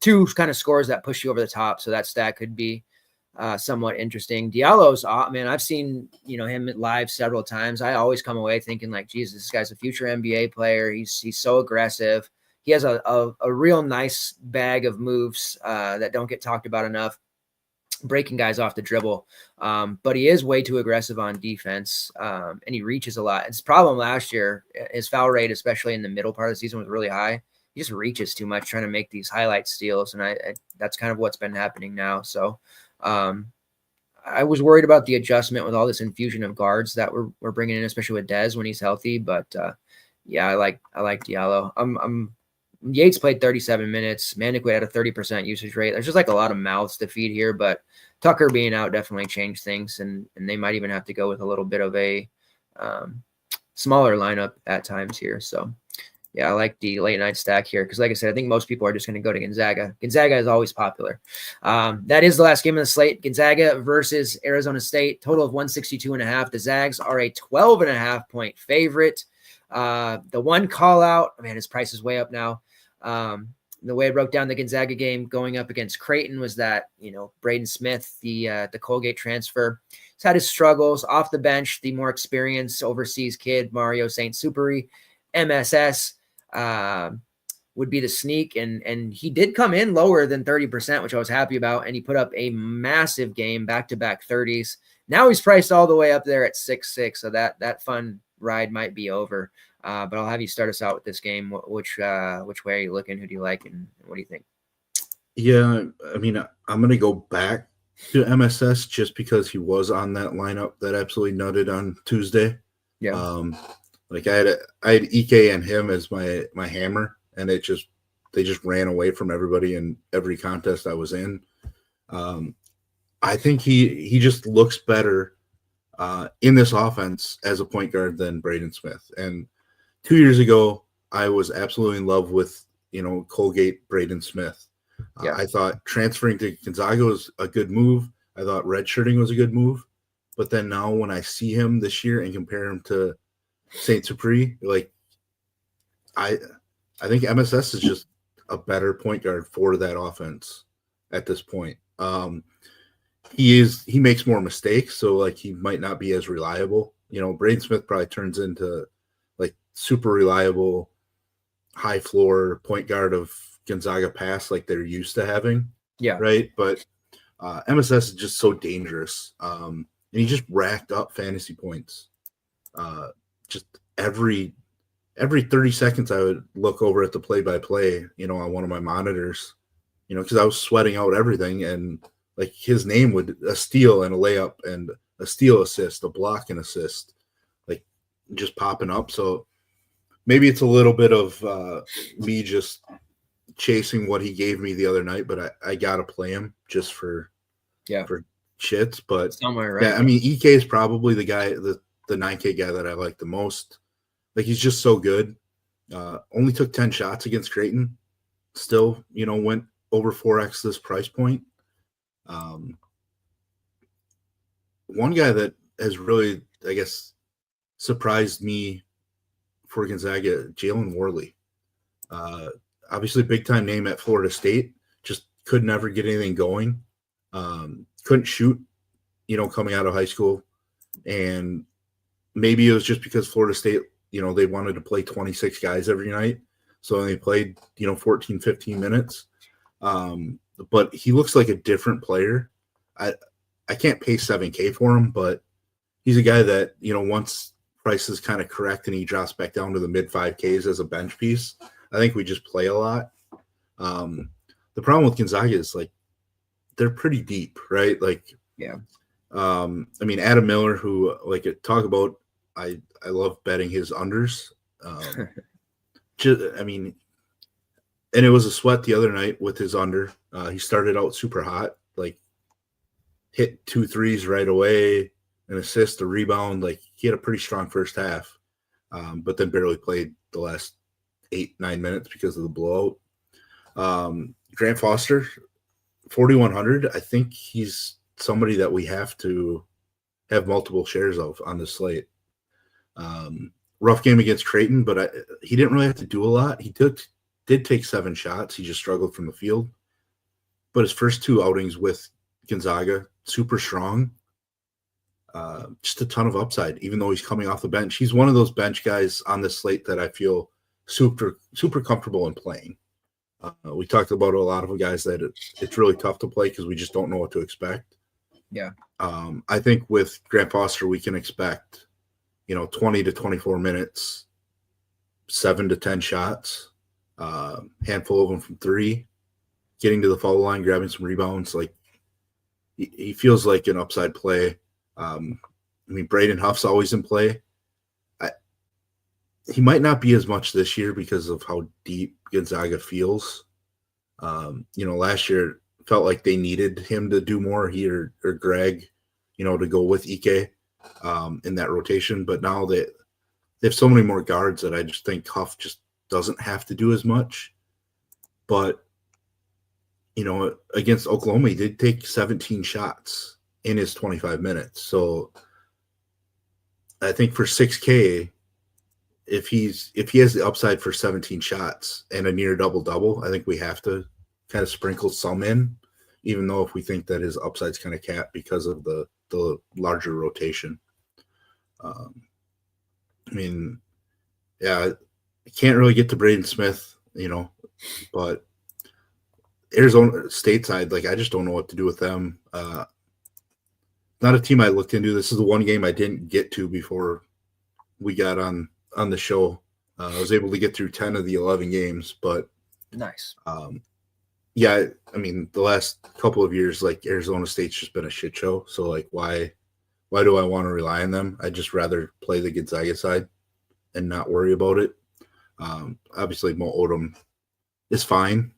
2 kind of scores that push you over the top. So that stack could be somewhat interesting. Diallo's, man, I've seen him live several times. I always come away thinking like, Jesus, this guy's a future NBA player. He's so aggressive. He has a real nice bag of moves that don't get talked about enough, breaking guys off the dribble. But he is way too aggressive on defense, and he reaches a lot. His problem last year, his foul rate, especially in the middle part of the season, was really high. He just reaches too much trying to make these highlight steals, and I that's kind of what's been happening now. So I was worried about the adjustment with all this infusion of guards that we're bringing in, especially with Dez when he's healthy. But I like Diallo. Yates played 37 minutes. Mandequit had a 30% usage rate. There's just like a lot of mouths to feed here, but Tucker being out definitely changed things, and they might even have to go with a little bit of a smaller lineup at times here. So yeah, I like the late night stack here because, like I said, I think most people are just going to go to Gonzaga. Gonzaga is always popular. That is the last game of the slate. Gonzaga versus Arizona State. Total of 162.5. The Zags are a 12.5 point favorite. The one call out, man, his price is way up now. The way I broke down the Gonzaga game going up against Creighton was that, Braden Smith, the Colgate transfer, he's had his struggles off the bench. The more experienced overseas kid, Mario St. Superi, MSS, would be the sneak. And he did come in lower than 30%, which I was happy about. And he put up a massive game, back-to-back 30s. Now he's priced all the way up there at 6.6. So that fun ride might be over. But I'll have you start us out with this game. Which way are you looking? Who do you like? And what do you think? Yeah, I mean, I'm going to go back to MSS just because he was on that lineup that absolutely nutted on Tuesday. Yeah. Like I had Ike and him as my hammer, and it just they just ran away from everybody in every contest I was in. I think he just looks better in this offense as a point guard than Braden Smith. And 2 years ago, I was absolutely in love with, Colgate Braden Smith. Yeah. I thought transferring to Gonzaga was a good move. I thought redshirting was a good move. But then now when I see him this year and compare him to St. Cyprien, like I think MSS is just a better point guard for that offense at this point. He makes more mistakes, so like he might not be as reliable. Braden Smith probably turns into like super reliable, high floor point guard of Gonzaga past like they're used to having. Yeah. Right. But MSS is just so dangerous. And he just racked up fantasy points. Just every 30 seconds I would look over at the play-by-play, on one of my monitors, because I was sweating out everything, and like his name would a steal and a layup and a steal assist, a block and assist, like just popping up. So maybe it's a little bit of me just chasing what he gave me the other night, but I got to play him just for shits. But somewhere, right? Yeah, I mean, EK is probably the guy, the 9K guy that I like the most. Like, he's just so good. Only took 10 shots against Creighton. Still, went over 4x this price point. One guy that has really, I guess, surprised me for Gonzaga, Jalen Worley. Obviously, big-time name at Florida State. Just could never get anything going. Couldn't shoot, coming out of high school. And maybe it was just because Florida State, they wanted to play 26 guys every night. So they played, 14, 15 minutes. But he looks like a different player. I can't pay $7K for him, but he's a guy that, once prices kind of correct and he drops back down to the mid 5Ks as a bench piece, I think we just play a lot. The problem with Gonzaga is like they're pretty deep, right? Like, yeah. I mean, Adam Miller, who talk about, I love betting his unders. And it was a sweat the other night with his under. He started out super hot, like hit 2 threes right away, an assist, a rebound. Like he had a pretty strong first half, but then barely played the last 8-9 minutes because of the blowout. Grant Foster, 4,100. I think he's somebody that we have to have multiple shares of on the slate. Rough game against Creighton, but he didn't really have to do a lot. He did take 7 shots. He just struggled from the field. But his first 2 outings with Gonzaga, super strong. Just a ton of upside, even though he's coming off the bench. He's one of those bench guys on the slate that I feel super, super comfortable in playing. We talked about a lot of guys that it's really tough to play because we just don't know what to expect. Yeah. I think with Grant Foster, we can expect, 20 to 24 minutes, 7 to 10 shots, handful of them from 3, getting to the foul line, grabbing some rebounds. Like he feels like an upside play. Braden Huff's always in play. He might not be as much this year because of how deep Gonzaga feels. Last year felt like they needed him to do more, he or Greg, to go with Ike in that rotation. But now they have so many more guards that I just think Huff just doesn't have to do as much. But, against Oklahoma, he did take 17 shots in his 25 minutes. So I think for 6K, if he has the upside for 17 shots and a near double-double, I think we have to kind of sprinkle some in, even though if we think that his upside's kind of capped because of the larger rotation. I can't really get to Braden Smith, but Arizona State side, I just don't know what to do with them. Not a team I looked into. This is the one game I didn't get to before we got on the show. I was able to get through 10 of the 11 games, but nice. The last couple of years, Arizona State's just been a shit show. So why do I want to rely on them? I'd just rather play the Gonzaga side and not worry about it. Obviously Mo Odom is fine.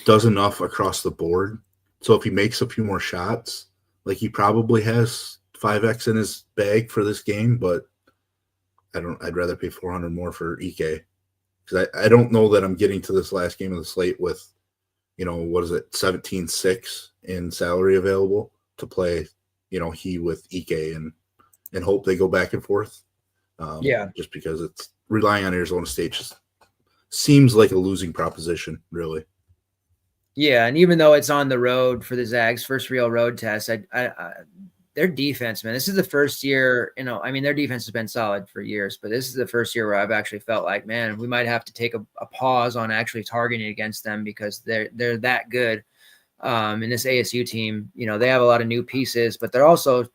Does enough across the board. So if he makes a few more shots, like he probably has 5x in his bag for this game, but I'd rather pay 400 more for EK because I don't know that I'm getting to this last game of the slate with, what is it, 17.6 in salary available to play, he with EK and hope they go back and forth. Just because it's relying on Arizona State just seems like a losing proposition, really. Yeah, and even though it's on the road for the Zags, first real road test, their defense, man, this is the first year, their defense has been solid for years, but this is the first year where I've actually felt like, man, we might have to take a pause on actually targeting against them because they're that good. In this ASU team, they have a lot of new pieces, but they're also,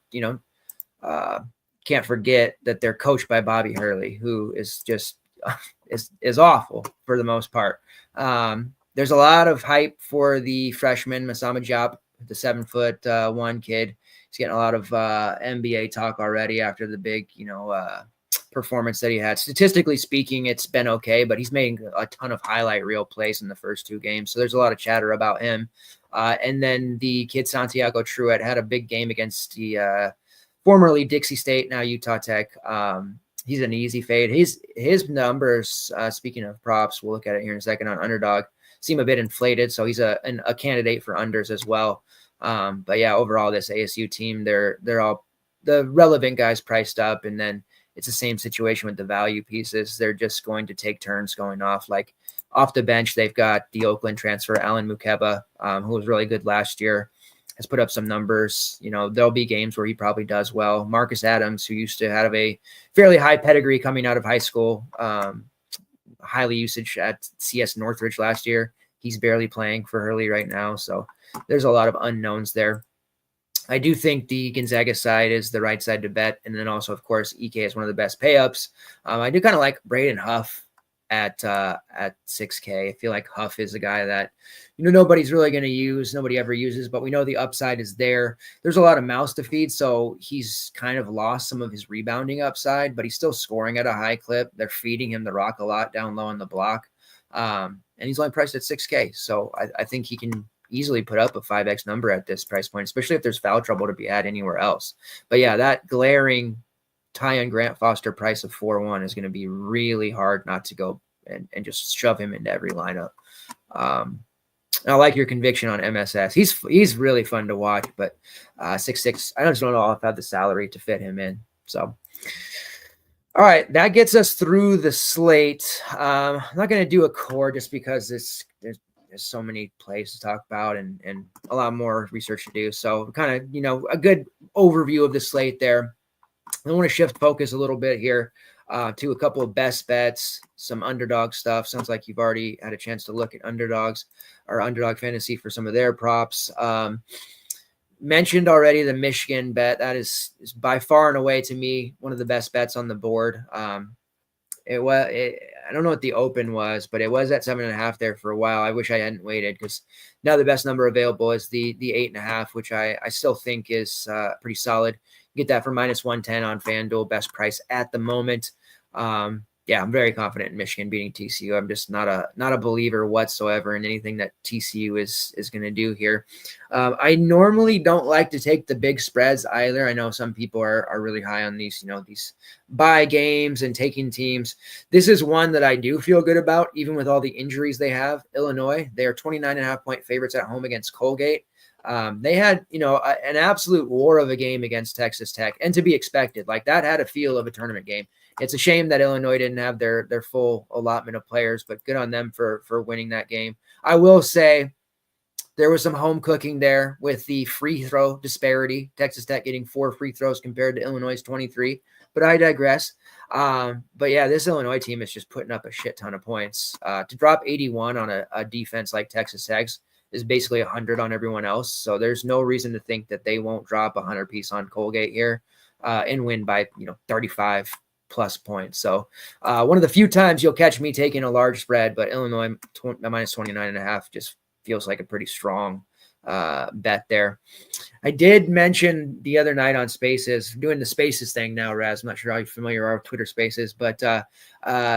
can't forget that they're coached by Bobby Hurley, who is just is awful for the most part. There's a lot of hype for the freshman Masama Diop, the 7'1" kid. He's getting a lot of NBA talk already after the big, performance that he had. Statistically speaking, it's been okay, but he's made a ton of highlight reel plays in the first 2 games. So there's a lot of chatter about him. And then the kid Santiago Truett had a big game against the formerly Dixie State, now Utah Tech. He's an easy fade. His numbers, speaking of props, we'll look at it here in a second on Underdog, seem a bit inflated. So he's a candidate for unders as well. But yeah, overall, this ASU team, they're all the relevant guys priced up, and then it's the same situation with the value pieces. They're just going to take turns going off. Like off the bench, they've got the Oakland transfer, Alan Mukeba, who was really good last year, has put up some numbers. There'll be games where he probably does well. Marcus Adams, who used to have a fairly high pedigree coming out of high school, highly usage at CS Northridge last year. He's barely playing for Hurley right now. So there's a lot of unknowns there. I do think the Gonzaga side is the right side to bet. And then also, of course, EK is one of the best pay-ups. I do kind of like Braden Huff at 6K. I feel like Huff is a guy that, nobody's really going to use, nobody ever uses, but we know the upside is there. There's a lot of mouths to feed, so he's kind of lost some of his rebounding upside, but he's still scoring at a high clip. They're feeding him the rock a lot down low on the block. And he's only priced at 6K. So I think he can easily put up a 5X number at this price point, especially if there's foul trouble to be had anywhere else. But yeah, that glaring Tyon Grant Foster price of 4-1 is going to be really hard not to go and just shove him into every lineup. I like your conviction on MSS. He's really fun to watch, but 6'6", I just don't know if I have the salary to fit him in. So, all right, that gets us through the slate. I'm not going to do a core just because there's so many plays to talk about and a lot more research to do. So kind of, a good overview of the slate there. I want to shift focus a little bit here to a couple of best bets, some underdog stuff. Sounds like you've already had a chance to look at underdogs or underdog fantasy for some of their props. Mentioned already the Michigan bet. That is by far and away to me one of the best bets on the board. I don't know what the open was, but it was at 7.5 there for a while. I wish I hadn't waited because now the best number available is the 8.5, which I still think is pretty solid. Get that for -110 on FanDuel, best price at the moment. I'm very confident in Michigan beating TCU. I'm just not a believer whatsoever in anything that TCU is going to do here. I normally don't like to take the big spreads either. I know some people are really high on these, these buy games and taking teams. This is one that I do feel good about, even with all the injuries they have. Illinois, they are 29.5 point favorites at home against Colgate. They had, an absolute war of a game against Texas Tech, and to be expected. Like that had a feel of a tournament game. It's a shame that Illinois didn't have their full allotment of players, but good on them for winning that game. I will say there was some home cooking there with the free throw disparity. Texas Tech getting 4 free throws compared to Illinois' 23, but I digress. But yeah, this Illinois team is just putting up a shit ton of points. To drop 81 on a defense like Texas Tech's is basically 100 on everyone else. So there's no reason to think that they won't drop 100 piece on Colgate here and win by 35 plus points. So one of the few times you'll catch me taking a large spread, but Illinois -29.5 just feels like a pretty strong bet there. I did mention the other night on Spaces, doing the Spaces thing now, Raz. I'm not sure how familiar you are with Twitter Spaces, but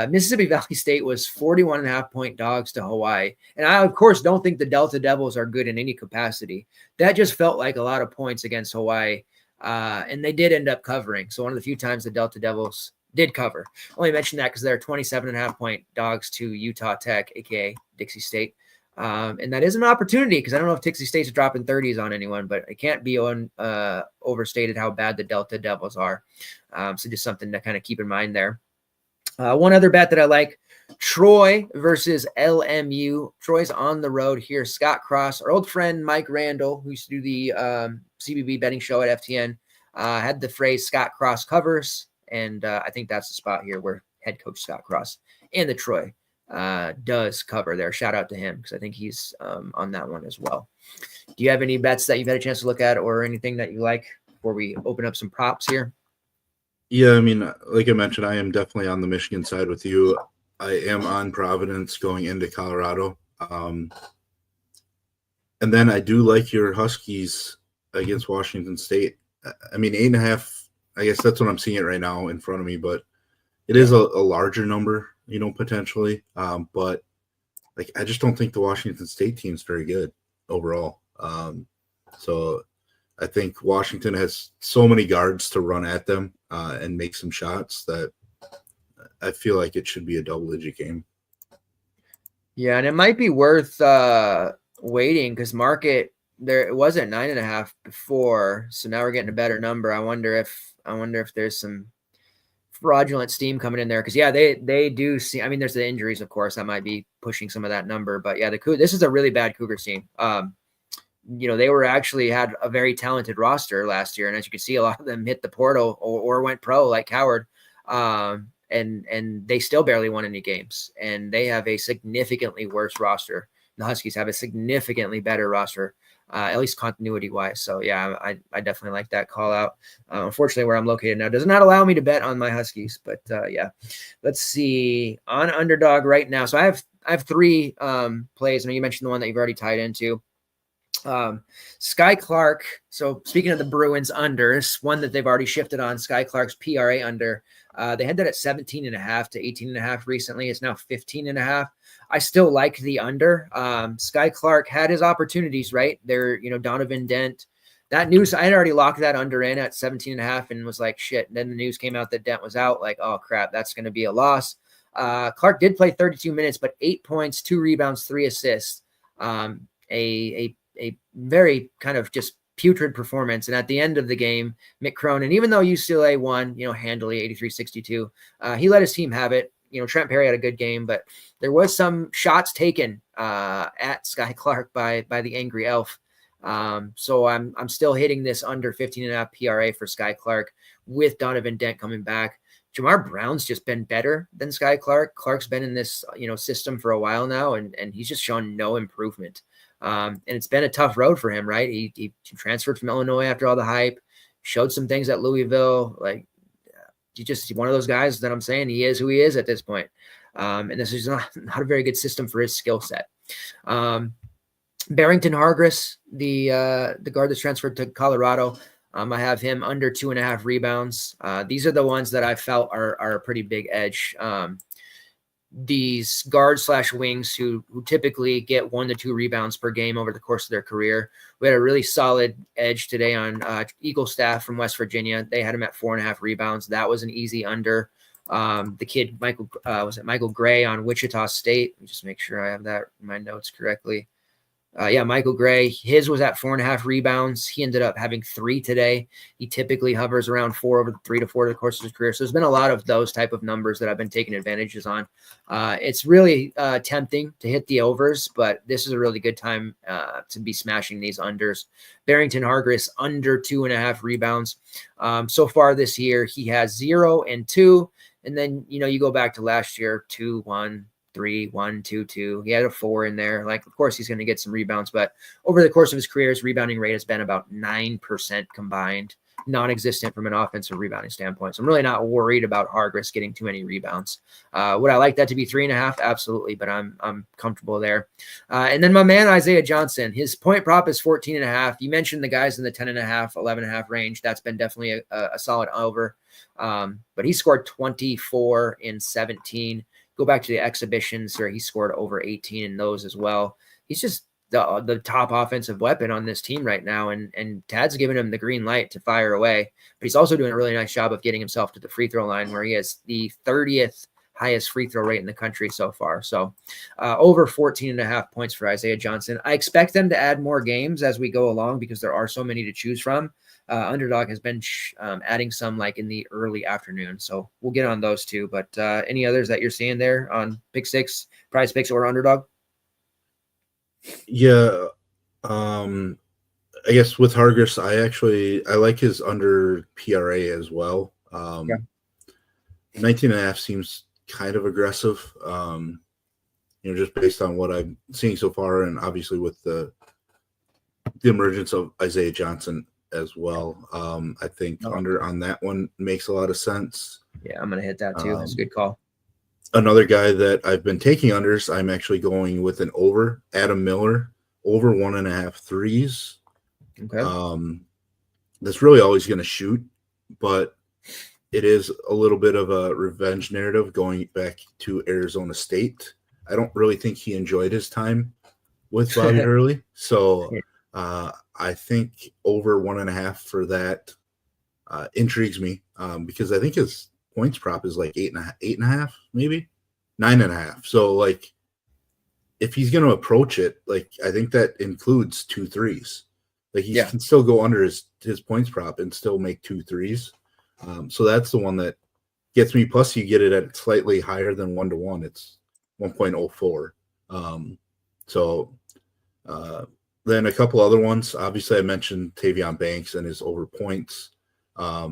Mississippi Valley State was 41.5-point dogs to Hawaii. And I, of course, don't think the Delta Devils are good in any capacity. That just felt like a lot of points against Hawaii, and they did end up covering. So one of the few times the Delta Devils did cover. I only mention that because they're 27.5-point dogs to Utah Tech, a.k.a. Dixie State. And that is an opportunity because I don't know if Dixie State's dropping 30s on anyone, but it can't be overstated how bad the Delta Devils are. So just something to kind of keep in mind there. One other bet that I like, Troy versus LMU. Troy's on the road here. Scott Cross, our old friend Mike Randall, who used to do the CBB betting show at FTN, had the phrase Scott Cross covers. And I think that's the spot here where head coach Scott Cross and the Troy does cover there. Shout out to him because I think he's on that one as well. Do you have any bets that you've had a chance to look at or anything that you like before we open up some props here? Yeah, I mean, like I mentioned, I am definitely on the Michigan side with you. I am on Providence going into Colorado. And then I do like your Huskies against Washington State. I mean, 8.5, I guess that's what I'm seeing it right now in front of me, but it is a larger number, potentially. But like, I just don't think the Washington State team is very good overall. So I think Washington has so many guards to run at them and make some shots that I feel like it should be a double-digit game. Yeah, and it might be worth waiting because market there it was at 9.5 before, so now we're getting a better number. I wonder if there's some fraudulent steam coming in there because they do see. I mean, there's the injuries, of course, that might be pushing some of that number, but yeah, this is a really bad Cougars team. They were actually had a very talented roster last year, and as you can see, a lot of them hit the portal or went pro like Coward, and they still barely won any games, and they have a significantly worse roster. The Huskies have a significantly better roster, at least continuity wise. So yeah, I definitely like that call out. Unfortunately, where I'm located now does not allow me to bet on my Huskies, but yeah, let's see on underdog right now. So I have three plays. I know you mentioned the one that you've already tied into. Sky Clark. So speaking of the Bruins unders, one that they've already shifted on, Sky Clark's PRA under. They had that at 17.5 to 18.5 recently. It's now 15.5. I still like the under. Sky Clark had his opportunities, right? There, Donovan Dent. That news, I had already locked that under in at 17.5 and was like, shit. And then the news came out that Dent was out. Like, oh crap, that's going to be a loss. Clark did play 32 minutes, but 8 points, 2 rebounds, 3 assists. A very kind of just putrid performance. And at the end of the game, Mick Cronin, even though UCLA won, handily 83-62, he let his team have it. Trent Perry had a good game, but there was some shots taken at Sky Clark by the Angry Elf. So I'm still hitting this under 15.5 PRA for Sky Clark with Donovan Dent coming back. Jamar Brown's just been better than Sky Clark. Clark's been in this, system for a while now, and he's just shown no improvement. And it's been a tough road for him, right? He transferred from Illinois after all the hype, showed some things at Louisville. Like, he's just one of those guys that I'm saying he is who he is at this point. And this is not a very good system for his skill set. Barrington Hargress, the guard that's transferred to Colorado, I have him under 2.5 rebounds. These are the ones that I felt are a pretty big edge. These guards/wings who typically get 1 to 2 rebounds per game over the course of their career. We had a really solid edge today on Eagle Staff from West Virginia. They had him at 4.5 rebounds. That was an easy under. The kid, Michael Gray on Wichita State? Let me just make sure I have that in my notes correctly. Michael Gray, his was at 4.5 rebounds. He ended up having 3 today. He typically hovers around 4 over 3 to 4 of the course of his career. So there's been a lot of those type of numbers that I've been taking advantages on. It's really tempting to hit the overs, but this is a really good time to be smashing these unders. Barrington Hargress under 2.5 rebounds. So far this year, he has 0 and 2. And then, you go back to last year, 2, 1, 3, 1, 2, 2. He had a 4 in there. Like, of course, he's going to get some rebounds, but over the course of his career, his rebounding rate has been about 9% combined. non-existent from an offensive rebounding standpoint. So I'm really not worried about Hargress getting too many rebounds. Would I like that to be 3.5? Absolutely, but I'm comfortable there. And then my man Isaiah Johnson, his point prop is 14.5. You mentioned the guys in the 10.5, 11.5 range. That's been definitely a solid over. But he scored 24 in 17. Go back to the exhibitions where he scored over 18 in those as well. He's just the top offensive weapon on this team right now. And Tad's giving him the green light to fire away, but he's also doing a really nice job of getting himself to the free throw line, where he has the 30th highest free throw rate in the country so far. So over 14.5 points for Isaiah Johnson. I expect them to add more games as we go along because there are so many to choose from. Underdog has been adding some like in the early afternoon. So we'll get on those too. But any others that you're seeing there on Pick Six, Prize Picks, or Underdog? Yeah. I guess with Hargress, I like his under PRA as well. 19.5 seems kind of aggressive. Just based on what I'm seeing so far, and obviously with the emergence of Isaiah Johnson as well. I think under on that one makes a lot of sense. Yeah, I'm gonna hit that too. That's a good call. Another guy that I've been taking unders, I'm actually going with an over. Adam Miller, over 1.5 threes. Okay. That's really all he's going to shoot, but it is a little bit of a revenge narrative going back to Arizona State. I don't really think he enjoyed his time with Bobby Hurley, so I think over 1.5 for that intrigues me because I think his points prop is like 8.5, maybe 9.5. So like, if he's going to approach it, like I think that includes 2 threes. Like he can still go under his points prop and still make 2 threes. So that's the one that gets me. Plus, you get it at slightly higher than 1-to-1. It's 1.04. Then a couple other ones. Obviously, I mentioned Tavion Banks and his over points. I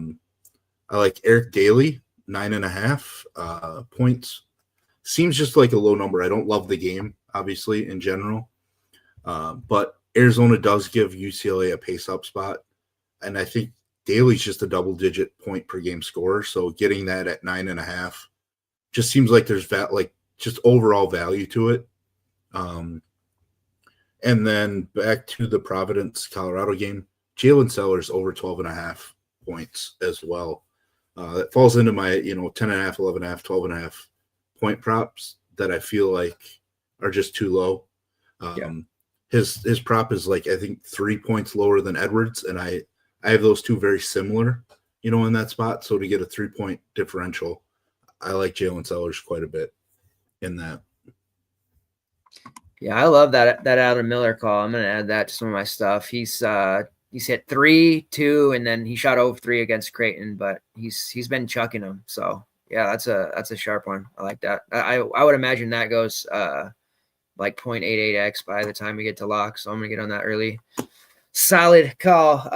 like Eric Daly, 9.5 points. Seems just like a low number. I don't love the game, obviously, in general. But Arizona does give UCLA a pace-up spot. And I think Daly's just a double-digit point per game scorer. So getting that at 9.5 just seems like there's just overall value to it. And then back to the Providence, Colorado game, Jalen Sellers over 12.5 points as well. That falls into my 10.5, 11.5, 12.5 point props that I feel like are just too low. His prop is like I think 3 points lower than Edwards, and I have those two very similar, in that spot. So to get a 3-point differential, I like Jalen Sellers quite a bit in that. Yeah, I love that Adam Miller call. I'm gonna add that to some of my stuff. He's hit 3, 2, and then he shot over 3 against Creighton, but he's been chucking them. So yeah, that's a sharp one. I like that. I would imagine that goes like 0.88x by the time we get to lock. So I'm gonna get on that early. Solid call.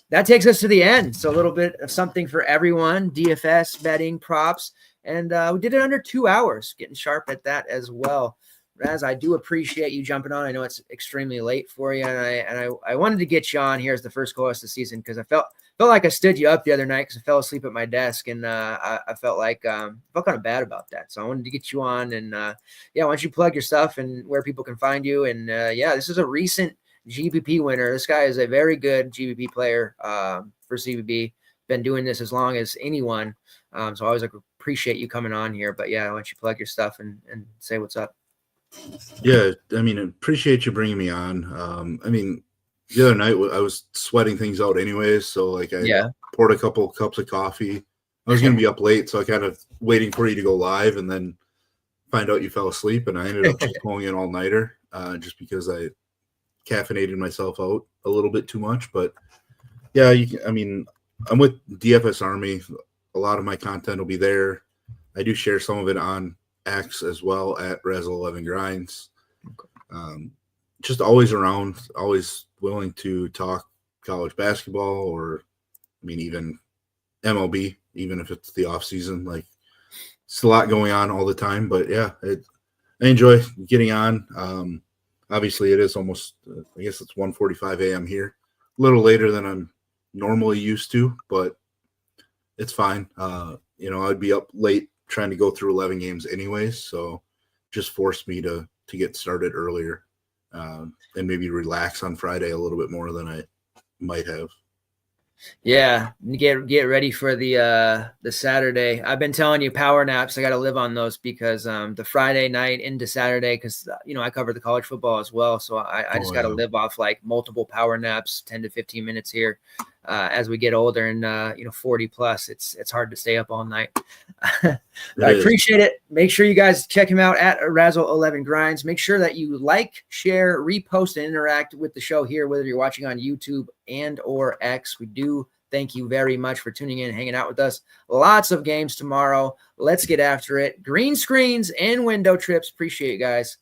That takes us to the end. So a little bit of something for everyone. DFS, betting, props, and we did it under 2 hours. Getting sharp at that as well. Raz, I do appreciate you jumping on. I know it's extremely late for you, and I wanted to get you on here as the first co-host of the season because I felt like I stood you up the other night because I fell asleep at my desk, and I felt like felt kind of bad about that. So I wanted to get you on, and why don't you plug your stuff and where people can find you? And this is a recent GPP winner. This guy is a very good GPP player for CBB. Been doing this as long as anyone, so I always appreciate you coming on here. But why don't you plug your stuff and say what's up? Yeah, I mean, appreciate you bringing me on. The other night I was sweating things out anyways, so like I poured a couple cups of coffee. I was going to be up late, so I kind of waiting for you to go live and then find out you fell asleep, and I ended up just pulling an all-nighter just because I caffeinated myself out a little bit too much. But yeah, I'm with DFS Army. A lot of my content will be there. I do share some of it on X as well at Res11 Grinds. Just always around, always willing to talk college basketball or even MLB, even if it's the off season. Like it's a lot going on all the time, but I enjoy getting on. Obviously it is almost I guess it's 1:45 a.m. here, a little later than I'm normally used to, but it's fine. I'd be up late trying to go through 11 games anyways, so just forced me to get started earlier and maybe relax on Friday a little bit more than I might have. Yeah, get ready for the Saturday. I've been telling you power naps. I got to live on those because the Friday night into Saturday, because I cover the college football as well, so I just got to live off like multiple power naps, 10 to 15 minutes here. As we get older and 40 plus, it's hard to stay up all night. I appreciate it. Make sure you guys check him out at Razzle11 Grinds. Make sure that you like, share, repost, and interact with the show here, whether you're watching on YouTube and or X. We do thank you very much for tuning in and hanging out with us. Lots of games tomorrow. Let's get after it. Green screens and window trips. Appreciate you guys.